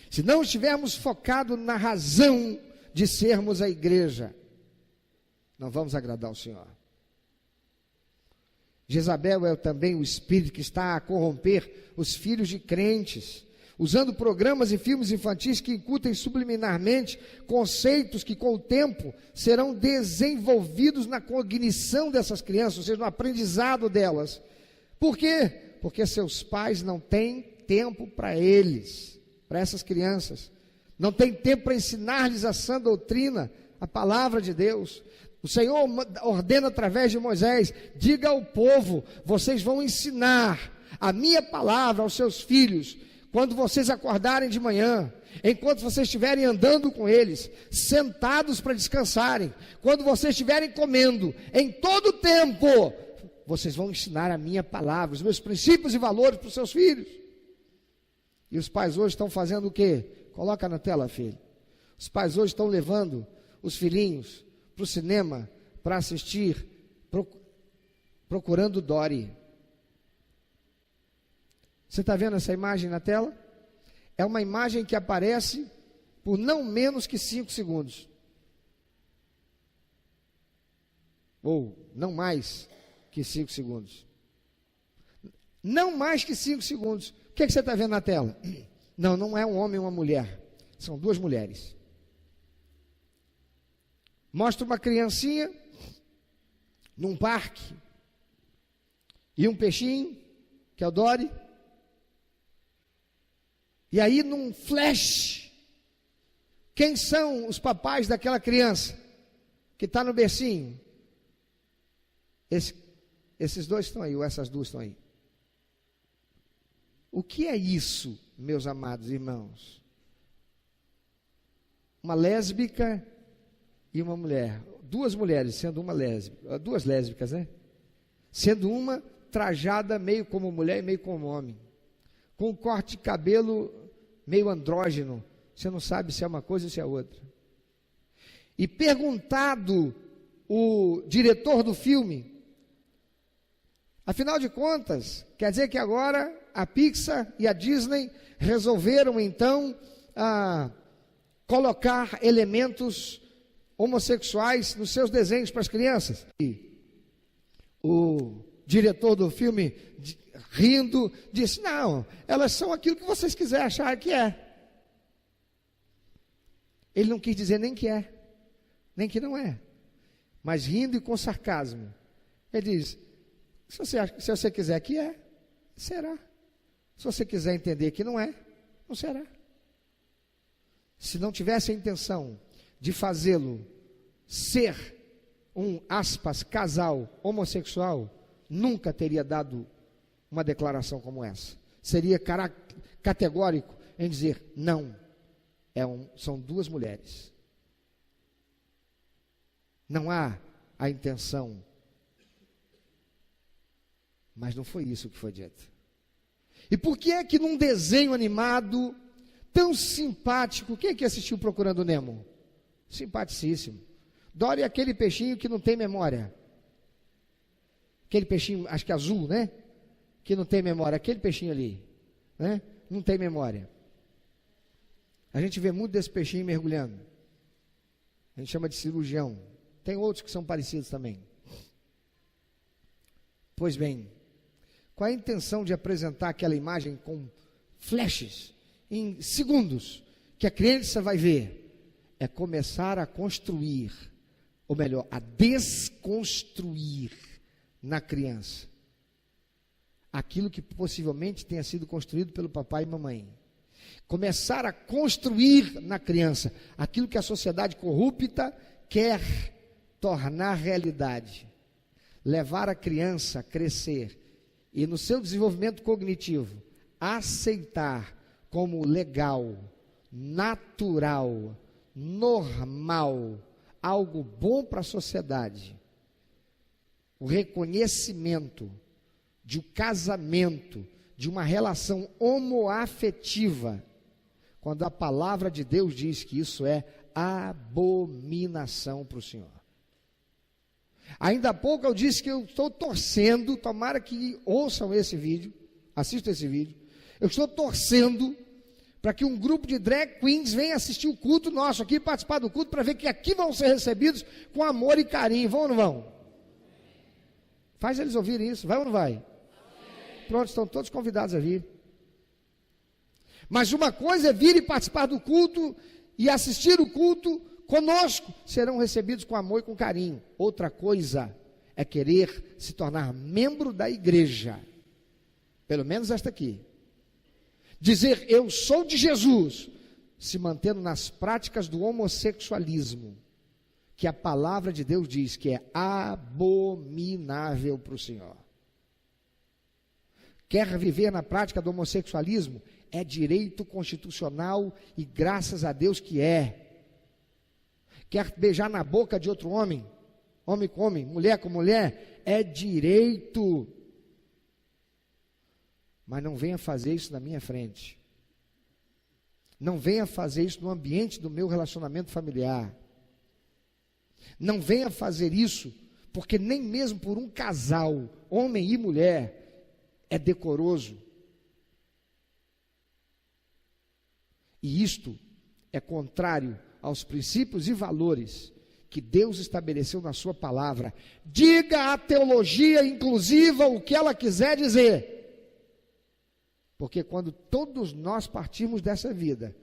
Se não estivermos focados na razão de sermos a igreja, não vamos agradar o Senhor. Jezabel é também o espírito que está a corromper os filhos de crentes, usando programas e filmes infantis que incutem subliminarmente conceitos que com o tempo serão desenvolvidos na cognição dessas crianças, ou seja, no aprendizado delas. Por quê? Porque seus pais não têm tempo para eles, para essas crianças. Não tem tempo para ensinar-lhes a sã doutrina, a palavra de Deus. O Senhor ordena através de Moisés: diga ao povo, vocês vão ensinar a minha palavra aos seus filhos, quando vocês acordarem de manhã, enquanto vocês estiverem andando com eles, sentados para descansarem, quando vocês estiverem comendo, em todo tempo, vocês vão ensinar a minha palavra, os meus princípios e valores para os seus filhos. E os pais hoje estão fazendo o quê? Coloca na tela, filho. Os pais hoje estão levando os filhinhos para o cinema para assistir Procurando Dory. Você está vendo essa imagem na tela? É uma imagem que aparece por não menos que 5 segundos. Ou não mais que 5 segundos. Não mais que 5 segundos. O que você está vendo na tela? Não é um homem e uma mulher. São 2 mulheres. Mostra uma criancinha num parque e um peixinho, que é o Dory. E aí, num flash, quem são os papais daquela criança que está no bercinho? Esses 2 estão aí, ou essas 2 estão aí. O que é isso, meus amados irmãos? Uma lésbica e uma mulher. 2 mulheres, sendo uma lésbica. 2 lésbicas, né? Sendo uma trajada meio como mulher e meio como homem. Com um corte de cabelo meio andrógeno. Você não sabe se é uma coisa ou se é outra. E perguntado o diretor do filme, afinal de contas, quer dizer que agora a Pixar e a Disney resolveram então colocar elementos homossexuais nos seus desenhos para as crianças? E o diretor do filme, rindo, disse: não, elas são aquilo que vocês quiserem achar que é. Ele não quis dizer nem que é, nem que não é, mas rindo e com sarcasmo, ele diz: se você quiser que é, será. Se você quiser entender que não é, não será. Se não tivesse a intenção de fazê-lo ser um, aspas, casal homossexual, nunca teria dado uma declaração como essa. Seria categórico em dizer: não, são 2 mulheres. Não há a intenção. Mas não foi isso que foi dito. E por que é que num desenho animado tão simpático, quem é que assistiu Procurando Nemo? Simpaticíssimo. Dory é aquele peixinho que não tem memória. Aquele peixinho, acho que azul, né? Que não tem memória. Aquele peixinho ali, né? Não tem memória. A gente vê muito desse peixinho mergulhando. A gente chama de cirurgião. Tem outros que são parecidos também. Pois bem, qual é a intenção de apresentar aquela imagem com flashes, em segundos, que a criança vai ver? É começar a construir, ou melhor, a desconstruir na criança aquilo que possivelmente tenha sido construído pelo papai e mamãe. Começar a construir na criança aquilo que a sociedade corrupta quer tornar realidade. Levar a criança a crescer e no seu desenvolvimento cognitivo aceitar como legal, natural, normal, algo bom para a sociedade, o reconhecimento de um casamento, de uma relação homoafetiva, quando a palavra de Deus diz que isso é abominação para o Senhor. Ainda há pouco eu disse que eu estou torcendo, tomara que ouçam esse vídeo, assistam esse vídeo, eu estou torcendo para que um grupo de drag queens venha assistir o culto nosso aqui, participar do culto, para ver que aqui vão ser recebidos com amor e carinho. Vão ou não vão? Faz eles ouvirem isso, vai ou não vai? Pronto, estão todos convidados a vir. Mas uma coisa é vir e participar do culto e assistir o culto conosco, serão recebidos com amor e com carinho. Outra coisa é querer se tornar membro da igreja, pelo menos esta aqui, dizer eu sou de Jesus, se mantendo nas práticas do homossexualismo, que a palavra de Deus diz que é abominável para o Senhor. Quer viver na prática do homossexualismo? É direito constitucional e graças a Deus que é. Quer beijar na boca de outro homem? Homem com homem, mulher com mulher? É direito. Mas não venha fazer isso na minha frente. Não venha fazer isso no ambiente do meu relacionamento familiar. Não venha fazer isso, porque nem mesmo por um casal, homem e mulher, é decoroso. E isto é contrário aos princípios e valores que Deus estabeleceu na sua palavra. Diga a teologia inclusiva o que ela quiser dizer. Porque quando todos nós partirmos dessa vida,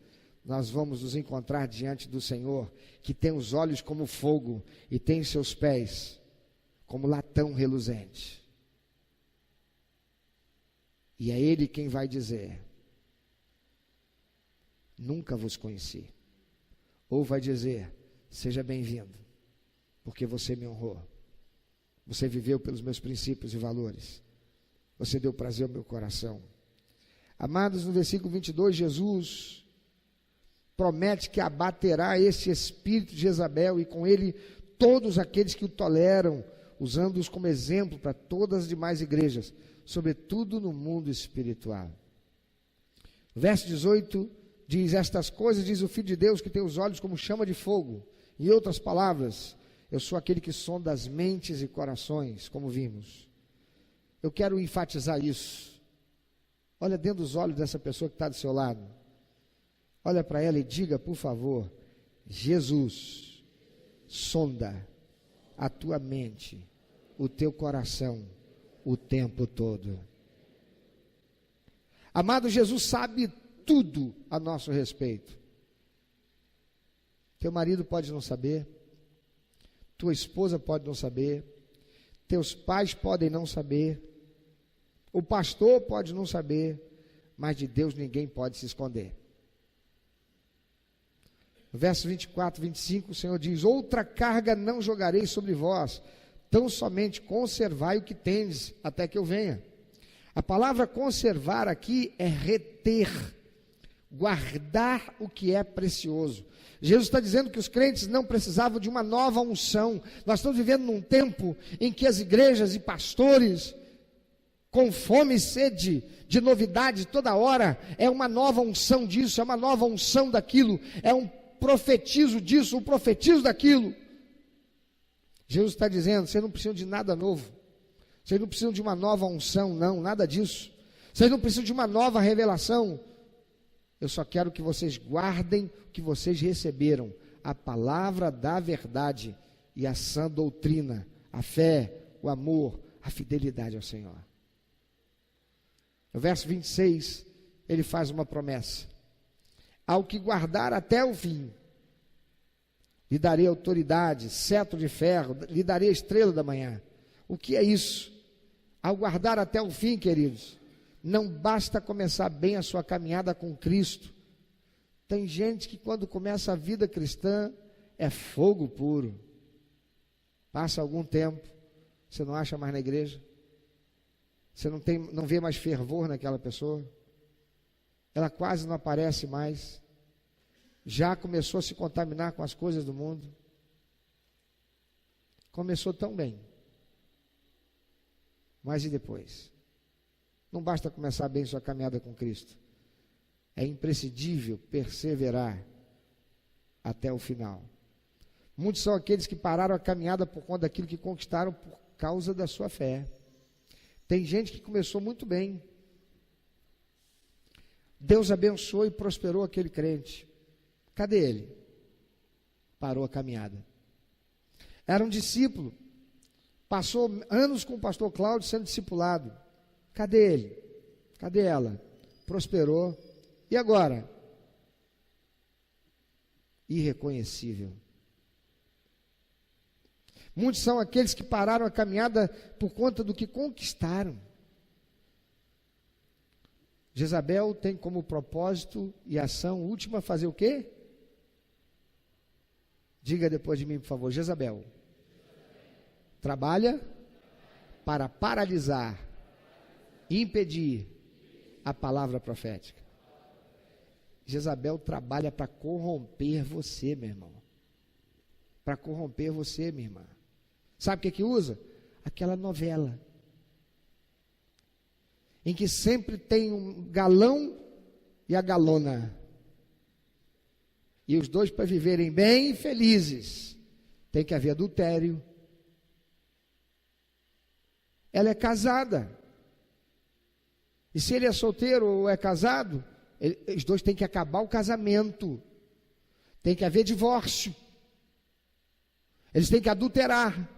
nós vamos nos encontrar diante do Senhor, que tem os olhos como fogo e tem seus pés como latão reluzente. E é Ele quem vai dizer: nunca vos conheci. Ou vai dizer: seja bem-vindo, porque você me honrou. Você viveu pelos meus princípios e valores. Você deu prazer ao meu coração. Amados, no versículo 22, Jesus promete que abaterá esse espírito de Jezabel e com ele todos aqueles que o toleram, usando-os como exemplo para todas as demais igrejas, sobretudo no mundo espiritual. No verso 18 diz: estas coisas diz o Filho de Deus, que tem os olhos como chama de fogo. Em outras palavras, eu sou aquele que sonda as mentes e corações, como vimos. Eu quero enfatizar isso. Olha dentro dos olhos dessa pessoa que está do seu lado. Olha para ela e diga, por favor: Jesus sonda a tua mente, o teu coração, o tempo todo. Amado, Jesus sabe tudo a nosso respeito. Teu marido pode não saber, tua esposa pode não saber, teus pais podem não saber, o pastor pode não saber, mas de Deus ninguém pode se esconder. No verso 24, 25, o Senhor diz: outra carga não jogarei sobre vós, tão somente conservai o que tendes, até que eu venha. A palavra conservar aqui é reter, guardar o que é precioso. Jesus está dizendo que os crentes não precisavam de uma nova unção. Nós estamos vivendo num tempo em que as igrejas e pastores, com fome e sede de novidade toda hora, é uma nova unção disso, é uma nova unção daquilo, é um profetizo disso, um profetizo daquilo. Jesus está dizendo: vocês não precisam de nada novo, vocês não precisam de uma nova unção, não, nada disso. Vocês não precisam de uma nova revelação. Eu só quero que vocês guardem o que vocês receberam, a palavra da verdade e a sã doutrina, a fé, o amor, a fidelidade ao Senhor. No verso 26, ele faz uma promessa: ao que guardar até o fim, lhe darei autoridade, cetro de ferro, lhe darei a estrela da manhã. O que é isso? Ao guardar até o fim, queridos, não basta começar bem a sua caminhada com Cristo. Tem gente que quando começa a vida cristã é fogo puro. Passa algum tempo, você não acha mais na igreja, você não vê mais fervor naquela pessoa, ela quase não aparece mais, já começou a se contaminar com as coisas do mundo. Começou tão bem, mas e depois? Não basta começar bem sua caminhada com Cristo, é imprescindível perseverar até o final. Muitos são aqueles que pararam a caminhada por conta daquilo que conquistaram por causa da sua fé. Tem gente que começou muito bem, Deus abençoou e prosperou aquele crente. Cadê ele? Parou a caminhada. Era um discípulo, passou anos com o pastor Cláudio sendo discipulado. Cadê ele? Cadê ela? Prosperou. E agora? Irreconhecível. Muitos são aqueles que pararam a caminhada por conta do que conquistaram. Jezabel tem como propósito e ação última fazer o quê? Diga depois de mim, por favor. Jezabel trabalha para paralisar impedir a palavra profética. Jezabel trabalha para corromper você, meu irmão. Para corromper você, minha irmã. Sabe o que usa? Aquela novela em que sempre tem um galão e a galona. E os dois, para viverem bem e felizes, tem que haver adultério. Ela é casada. E se ele é solteiro ou é casado, os dois têm que acabar o casamento. Tem que haver divórcio. Eles têm que adulterar.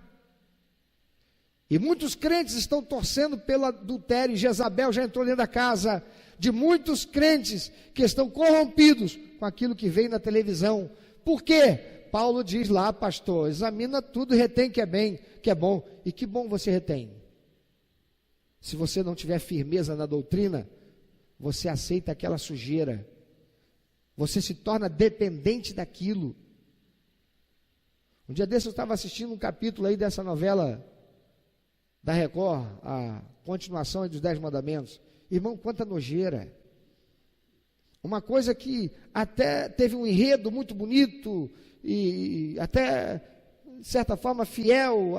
E muitos crentes estão torcendo pelo adultério. E Jezabel já entrou dentro da casa de muitos crentes que estão corrompidos com aquilo que vem na televisão. Por quê? Paulo diz lá, pastor, examina tudo e retém que é bem, que é bom. E que bom você retém? Se você não tiver firmeza na doutrina, você aceita aquela sujeira. Você se torna dependente daquilo. Um dia desse eu estava assistindo um capítulo aí dessa novela da Record, a continuação dos 10 mandamentos. Irmão, quanta nojeira. Uma coisa que até teve um enredo muito bonito e até, de certa forma, fiel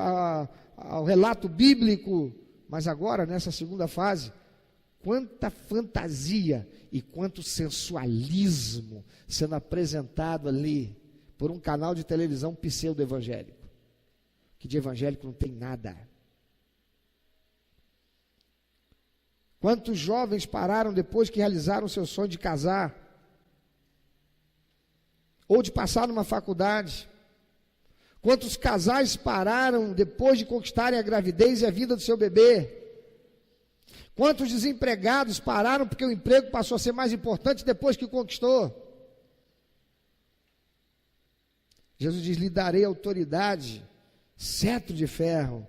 ao relato bíblico, mas agora, nessa segunda fase, quanta fantasia e quanto sensualismo sendo apresentado ali por um canal de televisão pseudo-evangélico, que de evangélico não tem nada. Quantos jovens pararam depois que realizaram o seu sonho de casar, ou de passar numa faculdade? Quantos casais pararam depois de conquistarem a gravidez e a vida do seu bebê? Quantos desempregados pararam porque o emprego passou a ser mais importante depois que conquistou? Jesus diz, lhe darei autoridade, cetro de ferro.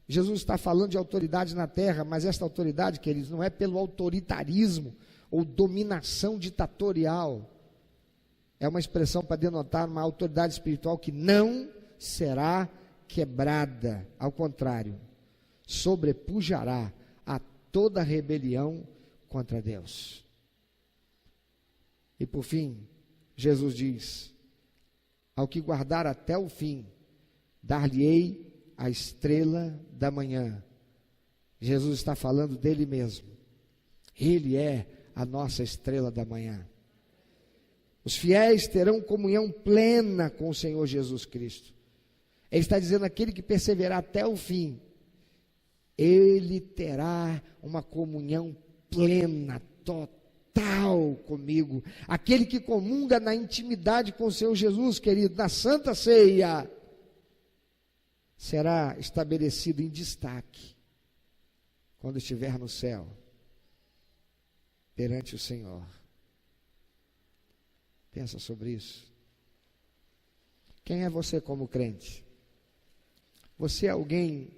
Jesus está falando de autoridade na terra, mas esta autoridade, queridos, não é pelo autoritarismo ou dominação ditatorial. É uma expressão para denotar uma autoridade espiritual que não será quebrada. Ao contrário, sobrepujará a toda rebelião contra Deus. E por fim, Jesus diz, ao que guardar até o fim, dar-lhe-ei a estrela da manhã. Jesus está falando dele mesmo. Ele é a nossa estrela da manhã. Os fiéis terão comunhão plena com o Senhor Jesus Cristo. Ele está dizendo, aquele que perseverar até o fim, ele terá uma comunhão plena, total comigo. Aquele que comunga na intimidade com o Senhor Jesus, querido, na Santa Ceia, será estabelecido em destaque quando estiver no céu, perante o Senhor. Pensa sobre isso. Quem é você como crente? Você é alguém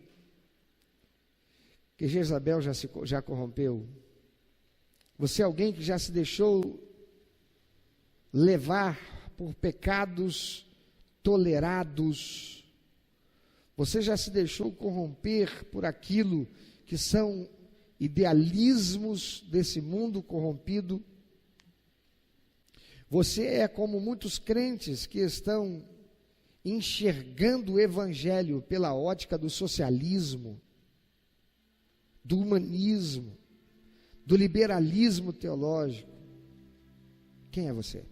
que Jezabel já corrompeu? Você é alguém que já se deixou levar por pecados tolerados? Você já se deixou corromper por aquilo que são idealismos desse mundo corrompido? Você é como muitos crentes que estão enxergando o evangelho pela ótica do socialismo, do humanismo, do liberalismo teológico. Quem é você?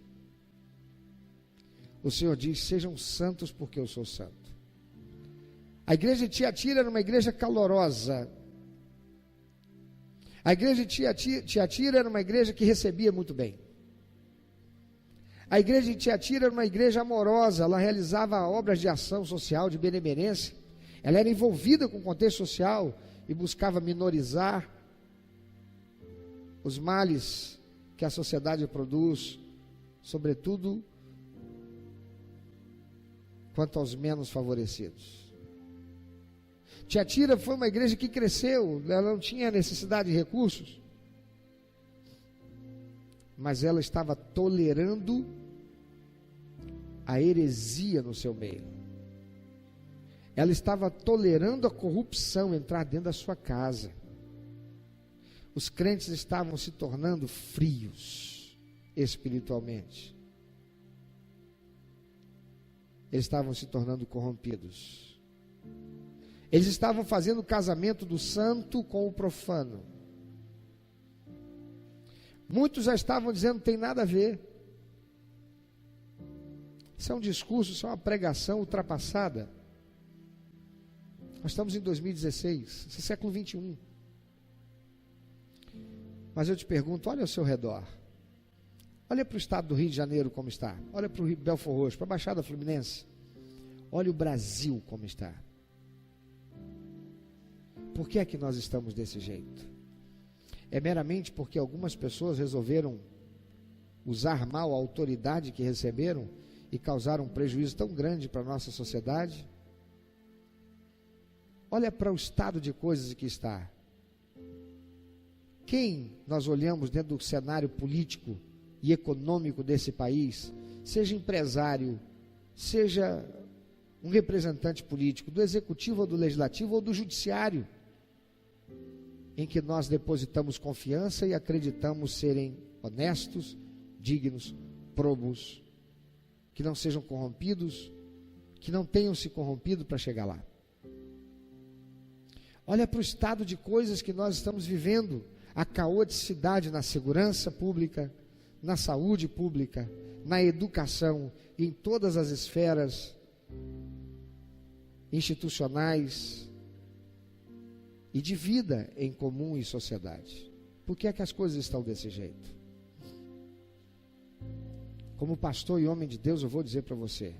O Senhor diz, sejam santos porque eu sou santo. A igreja de Tiatira era uma igreja calorosa. A igreja de Tiatira era uma igreja que recebia muito bem. A igreja de Tiatira era uma igreja amorosa, ela realizava obras de ação social, de benemerência. Ela era envolvida com o contexto social e buscava minorizar os males que a sociedade produz, sobretudo quanto aos menos favorecidos. Tiatira foi uma igreja que cresceu, ela não tinha necessidade de recursos, mas ela estava tolerando a heresia no seu meio. Ela estava tolerando a corrupção entrar dentro da sua casa. os crentes estavam se tornando frios espiritualmente. Eles estavam se tornando corrompidos. Eles estavam fazendo o casamento do santo com o profano. Muitos já estavam dizendo que não tem nada a ver. Isso é um discurso, isso é uma pregação ultrapassada. Nós estamos em 2016, esse é século 21. Mas eu te pergunto, olha ao seu redor. Olha para o estado do Rio de Janeiro como está. Olha para o Rio Belford Roxo, para a Baixada Fluminense. Olha o Brasil como está. Por que é que nós estamos desse jeito? É meramente porque algumas pessoas resolveram usar mal a autoridade que receberam e causaram um prejuízo tão grande para a nossa sociedade? Olha para o estado de coisas que está. Quem nós olhamos dentro do cenário político e econômico desse país, seja empresário, seja um representante político, do executivo ou do legislativo ou do judiciário, em que nós depositamos confiança e acreditamos serem honestos, dignos, probos, que não sejam corrompidos, que não tenham se corrompido para chegar lá. Olha para o estado de coisas que nós estamos vivendo, a caoticidade na segurança pública, na saúde pública, na educação, em todas as esferas institucionais e de vida em comum e sociedade. Por que é que as coisas estão desse jeito? Como pastor e homem de Deus, eu vou dizer para você.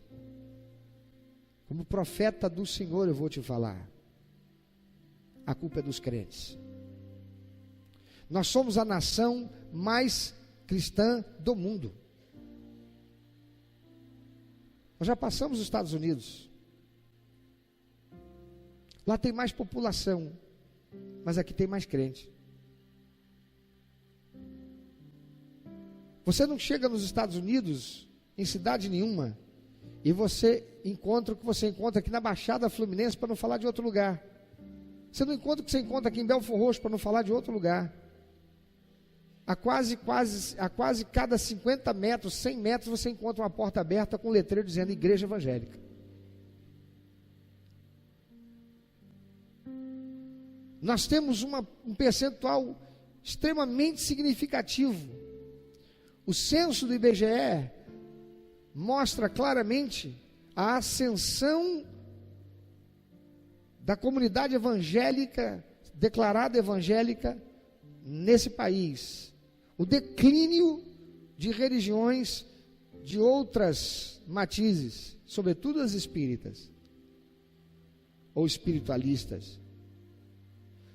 Como profeta do Senhor, eu vou te falar. A culpa é dos crentes. Nós somos a nação mais cristã do mundo. Nós já passamos os Estados Unidos. Lá tem mais população, mas aqui tem mais crente. Você não chega nos Estados Unidos, em cidade nenhuma, e você encontra o que você encontra aqui na Baixada Fluminense, para não falar de outro lugar. Você não encontra o que você encontra aqui em Belford Roxo, para não falar de outro lugar. A quase cada 50 metros, 100 metros, você encontra uma porta aberta com um letreiro dizendo Igreja Evangélica. Nós temos um percentual extremamente significativo. O censo do IBGE mostra claramente a ascensão da comunidade evangélica, declarada evangélica, nesse país. O declínio de religiões de outras matizes, sobretudo as espíritas, ou espiritualistas.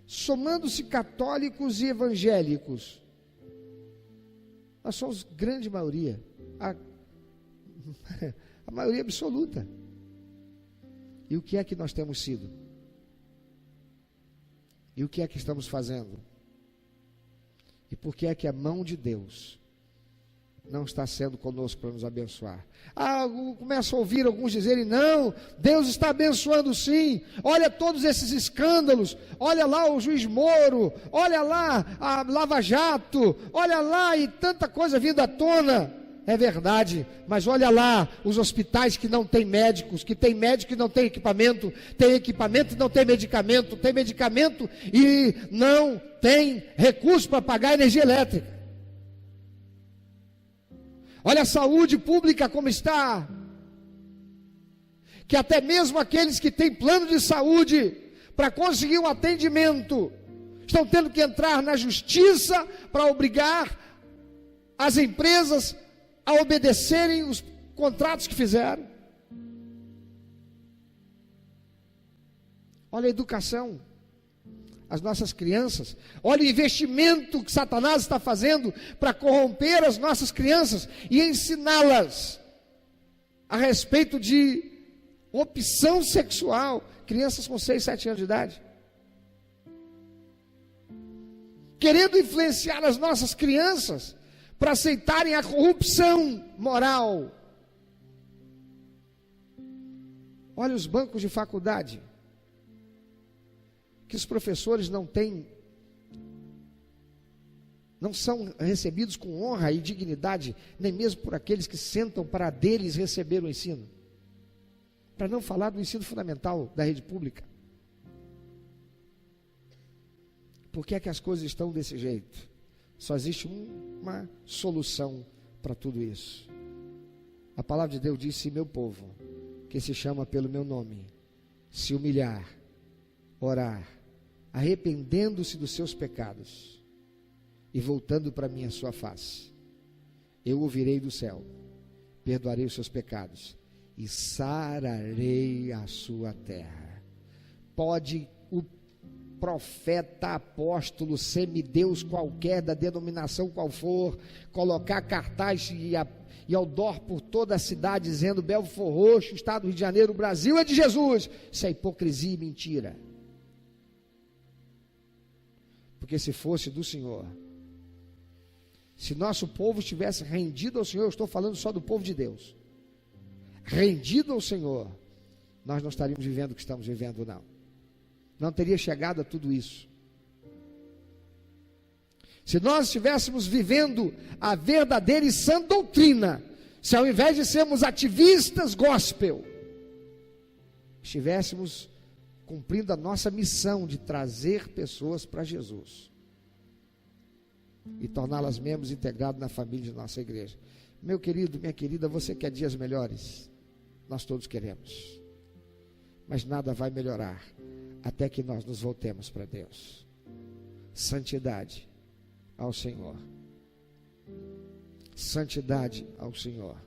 Somando-se católicos e evangélicos, nós somos grande maioria, a maioria absoluta. E o que é que nós temos sido? E o que é que estamos fazendo? E por que é que a mão de Deus não está sendo conosco para nos abençoar? Começo a ouvir alguns dizerem, não, Deus está abençoando sim, olha todos esses escândalos, olha lá o juiz Moro, olha lá a Lava Jato, olha lá e tanta coisa vindo à tona. É verdade, mas olha lá os hospitais que não têm médicos, que tem médico e não tem equipamento e não tem medicamento e não tem recurso para pagar energia elétrica. Olha a saúde pública como está, que até mesmo aqueles que têm plano de saúde, para conseguir um atendimento, estão tendo que entrar na justiça para obrigar as empresas a obedecerem os contratos que fizeram. Olha a educação, as nossas crianças, olha o investimento que Satanás está fazendo para corromper as nossas crianças e ensiná-las a respeito de opção sexual, crianças com 6, 7 anos de idade, querendo influenciar as nossas crianças para aceitarem a corrupção moral. Olha os bancos de faculdade, que os professores não têm não são recebidos com honra e dignidade, nem mesmo por aqueles que sentam para deles receber o ensino. Para não falar do ensino fundamental da rede pública. Por que é que as coisas estão desse jeito? Só existe uma solução para tudo isso. A palavra de Deus diz: se meu povo, que se chama pelo meu nome, se humilhar, orar, arrependendo-se dos seus pecados e voltando para mim a sua face, eu ouvirei do céu, perdoarei os seus pecados e sararei a sua terra. Pode o profeta, apóstolo, semideus qualquer, da denominação qual for, colocar cartaz e outdoor por toda a cidade dizendo: Belford Roxo, estado do Rio de Janeiro, o Brasil é de Jesus. Isso é hipocrisia e mentira. Porque se fosse do Senhor, se nosso povo estivesse rendido ao Senhor, eu estou falando só do povo de Deus, rendido ao Senhor, nós não estaríamos vivendo o que estamos vivendo, não teria chegado a tudo isso. Se nós estivéssemos vivendo a verdadeira e sã doutrina, se ao invés de sermos ativistas gospel, estivéssemos cumprindo a nossa missão de trazer pessoas para Jesus e torná-las membros integrados na família de nossa igreja. Meu querido, minha querida, você quer dias melhores? Nós todos queremos, mas nada vai melhorar até que nós nos voltemos para Deus. Santidade ao Senhor. Santidade ao Senhor.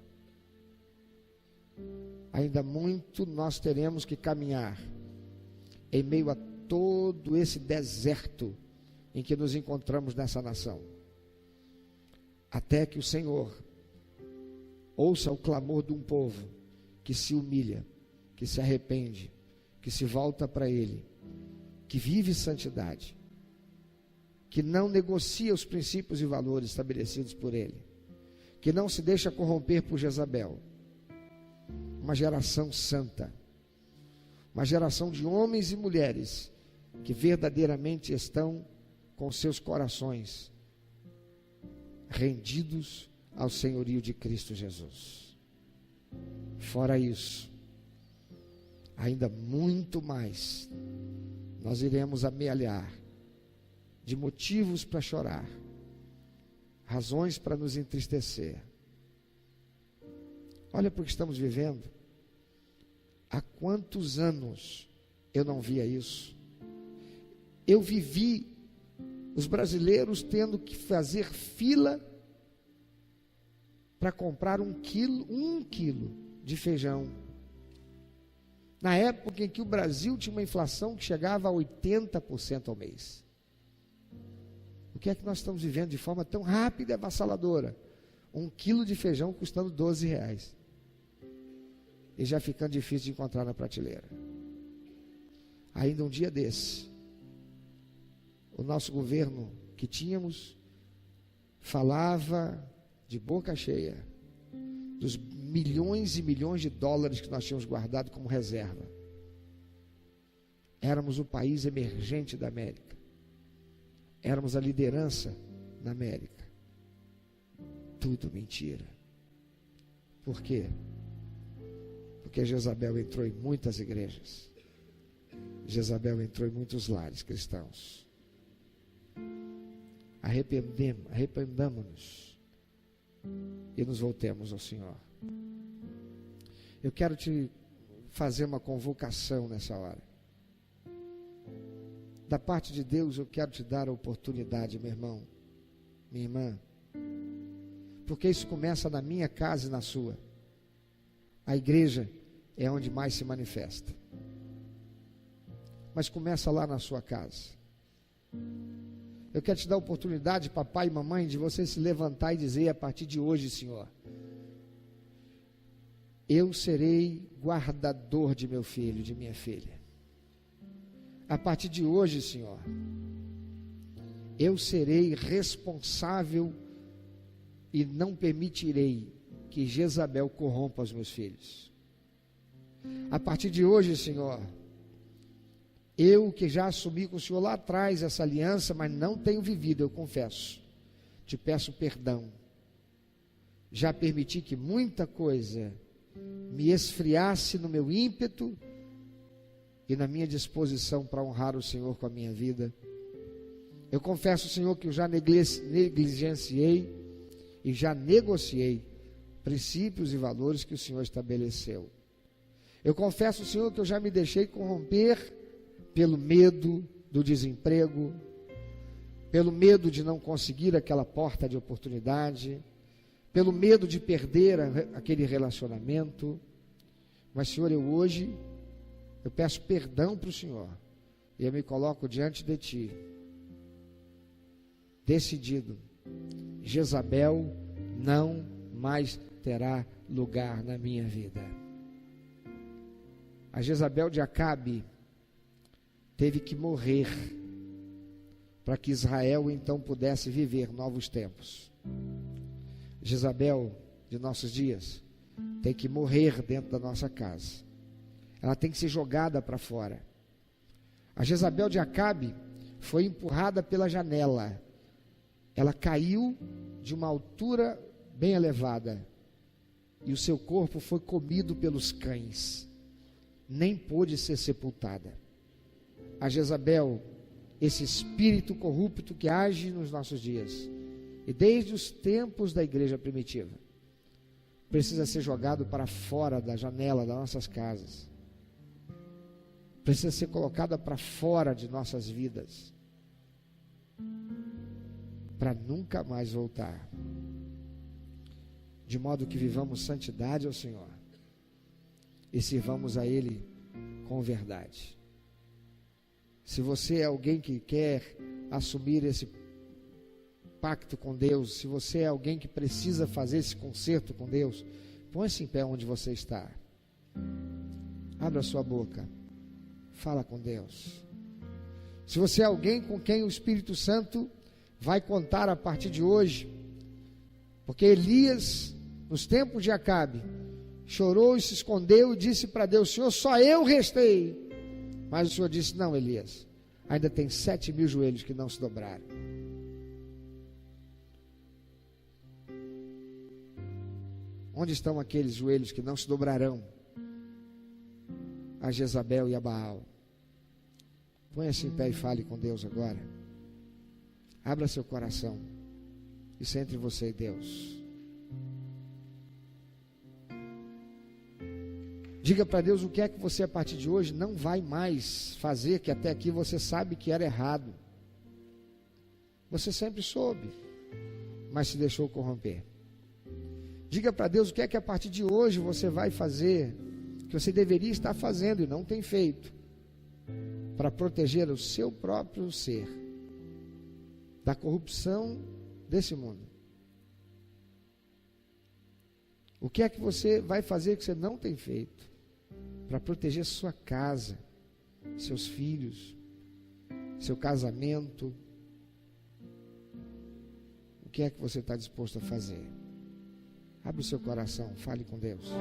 Ainda muito nós teremos que caminhar em meio a todo esse deserto em que nos encontramos nessa nação, até que o Senhor ouça o clamor de um povo que se humilha, que se arrepende, que se volta para Ele, que vive santidade, que não negocia os princípios e valores estabelecidos por Ele, que não se deixa corromper por Jezabel. Uma geração santa, uma geração de homens e mulheres que verdadeiramente estão com seus corações rendidos ao senhorio de Cristo Jesus. Fora isso, ainda muito mais nós iremos amealhar de motivos para chorar, razões para nos entristecer. Olha para o que estamos vivendo. Há quantos anos eu não via isso? Eu vivi os brasileiros tendo que fazer fila para comprar um quilo de feijão. Na época em que o Brasil tinha uma inflação que chegava a 80% ao mês. O que é que nós estamos vivendo de forma tão rápida e avassaladora? 1 quilo de feijão custando R$12. E já ficando difícil de encontrar na prateleira. Ainda um dia desse, o nosso governo que tínhamos falava de boca cheia dos milhões e milhões de dólares que nós tínhamos guardado como reserva. Éramos o país emergente da América. Éramos a liderança na América. Tudo mentira. Por quê? Porque Jezabel entrou em muitas igrejas. Jezabel entrou em muitos lares cristãos. Arrependamos-nos e nos voltemos ao Senhor. Eu quero te fazer uma convocação nessa hora. Da parte de Deus, eu quero te dar a oportunidade, meu irmão, minha irmã, porque isso começa na minha casa e na sua. A igreja é onde mais se manifesta, mas começa lá na sua casa. Eu quero te dar a oportunidade, papai e mamãe, de você se levantar e dizer: a partir de hoje, Senhor, eu serei guardador de meu filho, de minha filha. A partir de hoje, Senhor, eu serei responsável e não permitirei que Jezabel corrompa os meus filhos. A partir de hoje, Senhor, eu que já assumi com o Senhor lá atrás essa aliança, mas não tenho vivido, eu confesso. te peço perdão. Já permiti que muita coisa me esfriasse no meu ímpeto e na minha disposição para honrar o Senhor com a minha vida. Eu confesso, Senhor, que eu já negligenciei e já negociei princípios e valores que o Senhor estabeleceu. Eu confesso, Senhor, que eu já me deixei corromper pelo medo do desemprego, pelo medo de não conseguir aquela porta de oportunidade, pelo medo de perder aquele relacionamento. Mas, Senhor, eu peço perdão para o Senhor, e eu me coloco diante de Ti, decidido: Jezabel não mais terá lugar na minha vida. A Jezabel de Acabe teve que morrer para que Israel então pudesse viver novos tempos. Jezabel de nossos dias tem que morrer dentro da nossa casa. Ela tem que ser jogada para fora. A Jezabel de Acabe foi empurrada pela janela. Ela caiu de uma altura bem elevada e o seu corpo foi comido pelos cães. Nem pôde ser sepultada. A Jezabel, esse espírito corrupto que age nos nossos dias, e desde os tempos da igreja primitiva, precisa ser jogado para fora da janela das nossas casas. Precisa ser colocada para fora de nossas vidas, para nunca mais voltar. De modo que vivamos santidade ao Senhor e sirvamos a Ele com verdade. Se você é alguém que quer assumir esse pacto com Deus, se você é alguém que precisa fazer esse concerto com Deus, põe-se em pé onde você está. Abra a sua boca. Fala com Deus. Se você é alguém com quem o Espírito Santo vai contar a partir de hoje, porque Elias, nos tempos de Acabe, chorou e se escondeu e disse para Deus: Senhor, só eu restei. Mas o Senhor disse: não, Elias, ainda tem 7.000 joelhos que não se dobraram. Onde estão aqueles joelhos que não se dobrarão a Jezabel e a Baal? Ponha-se em pé e fale com Deus agora. Abra seu coração. Isso é entre você e Deus. Diga para Deus o que é que você a partir de hoje não vai mais fazer, que até aqui você sabe que era errado. Você sempre soube, mas se deixou corromper. Diga para Deus o que é que a partir de hoje você vai fazer, que você deveria estar fazendo e não tem feito, para proteger o seu próprio ser da corrupção desse mundo. O que é que você vai fazer que você não tem feito para proteger sua casa, seus filhos, seu casamento? O que é que você está disposto a fazer? Abre o seu coração, fale com Deus.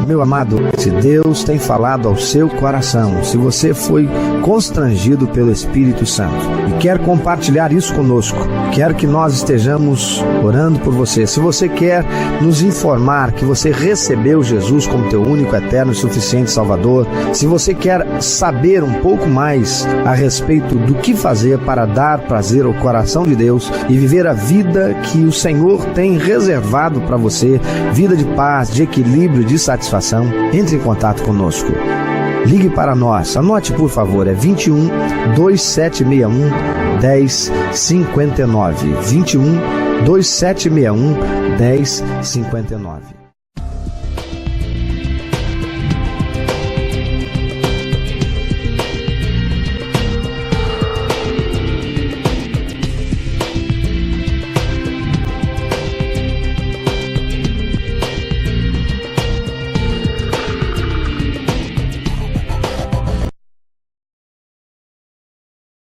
Meu amado, se Deus tem falado ao seu coração, se você foi constrangido pelo Espírito Santo e quer compartilhar isso conosco, quer que nós estejamos orando por você, se você quer nos informar que você recebeu Jesus como teu único, eterno e suficiente Salvador, se você quer saber um pouco mais a respeito do que fazer para dar prazer ao coração de Deus e viver a vida que o Senhor tem reservado para você, vida de paz, de equilíbrio, de satisfação, entre em contato conosco. Ligue para nós, anote por favor, é 21 2761 1059, 21 2761 1059.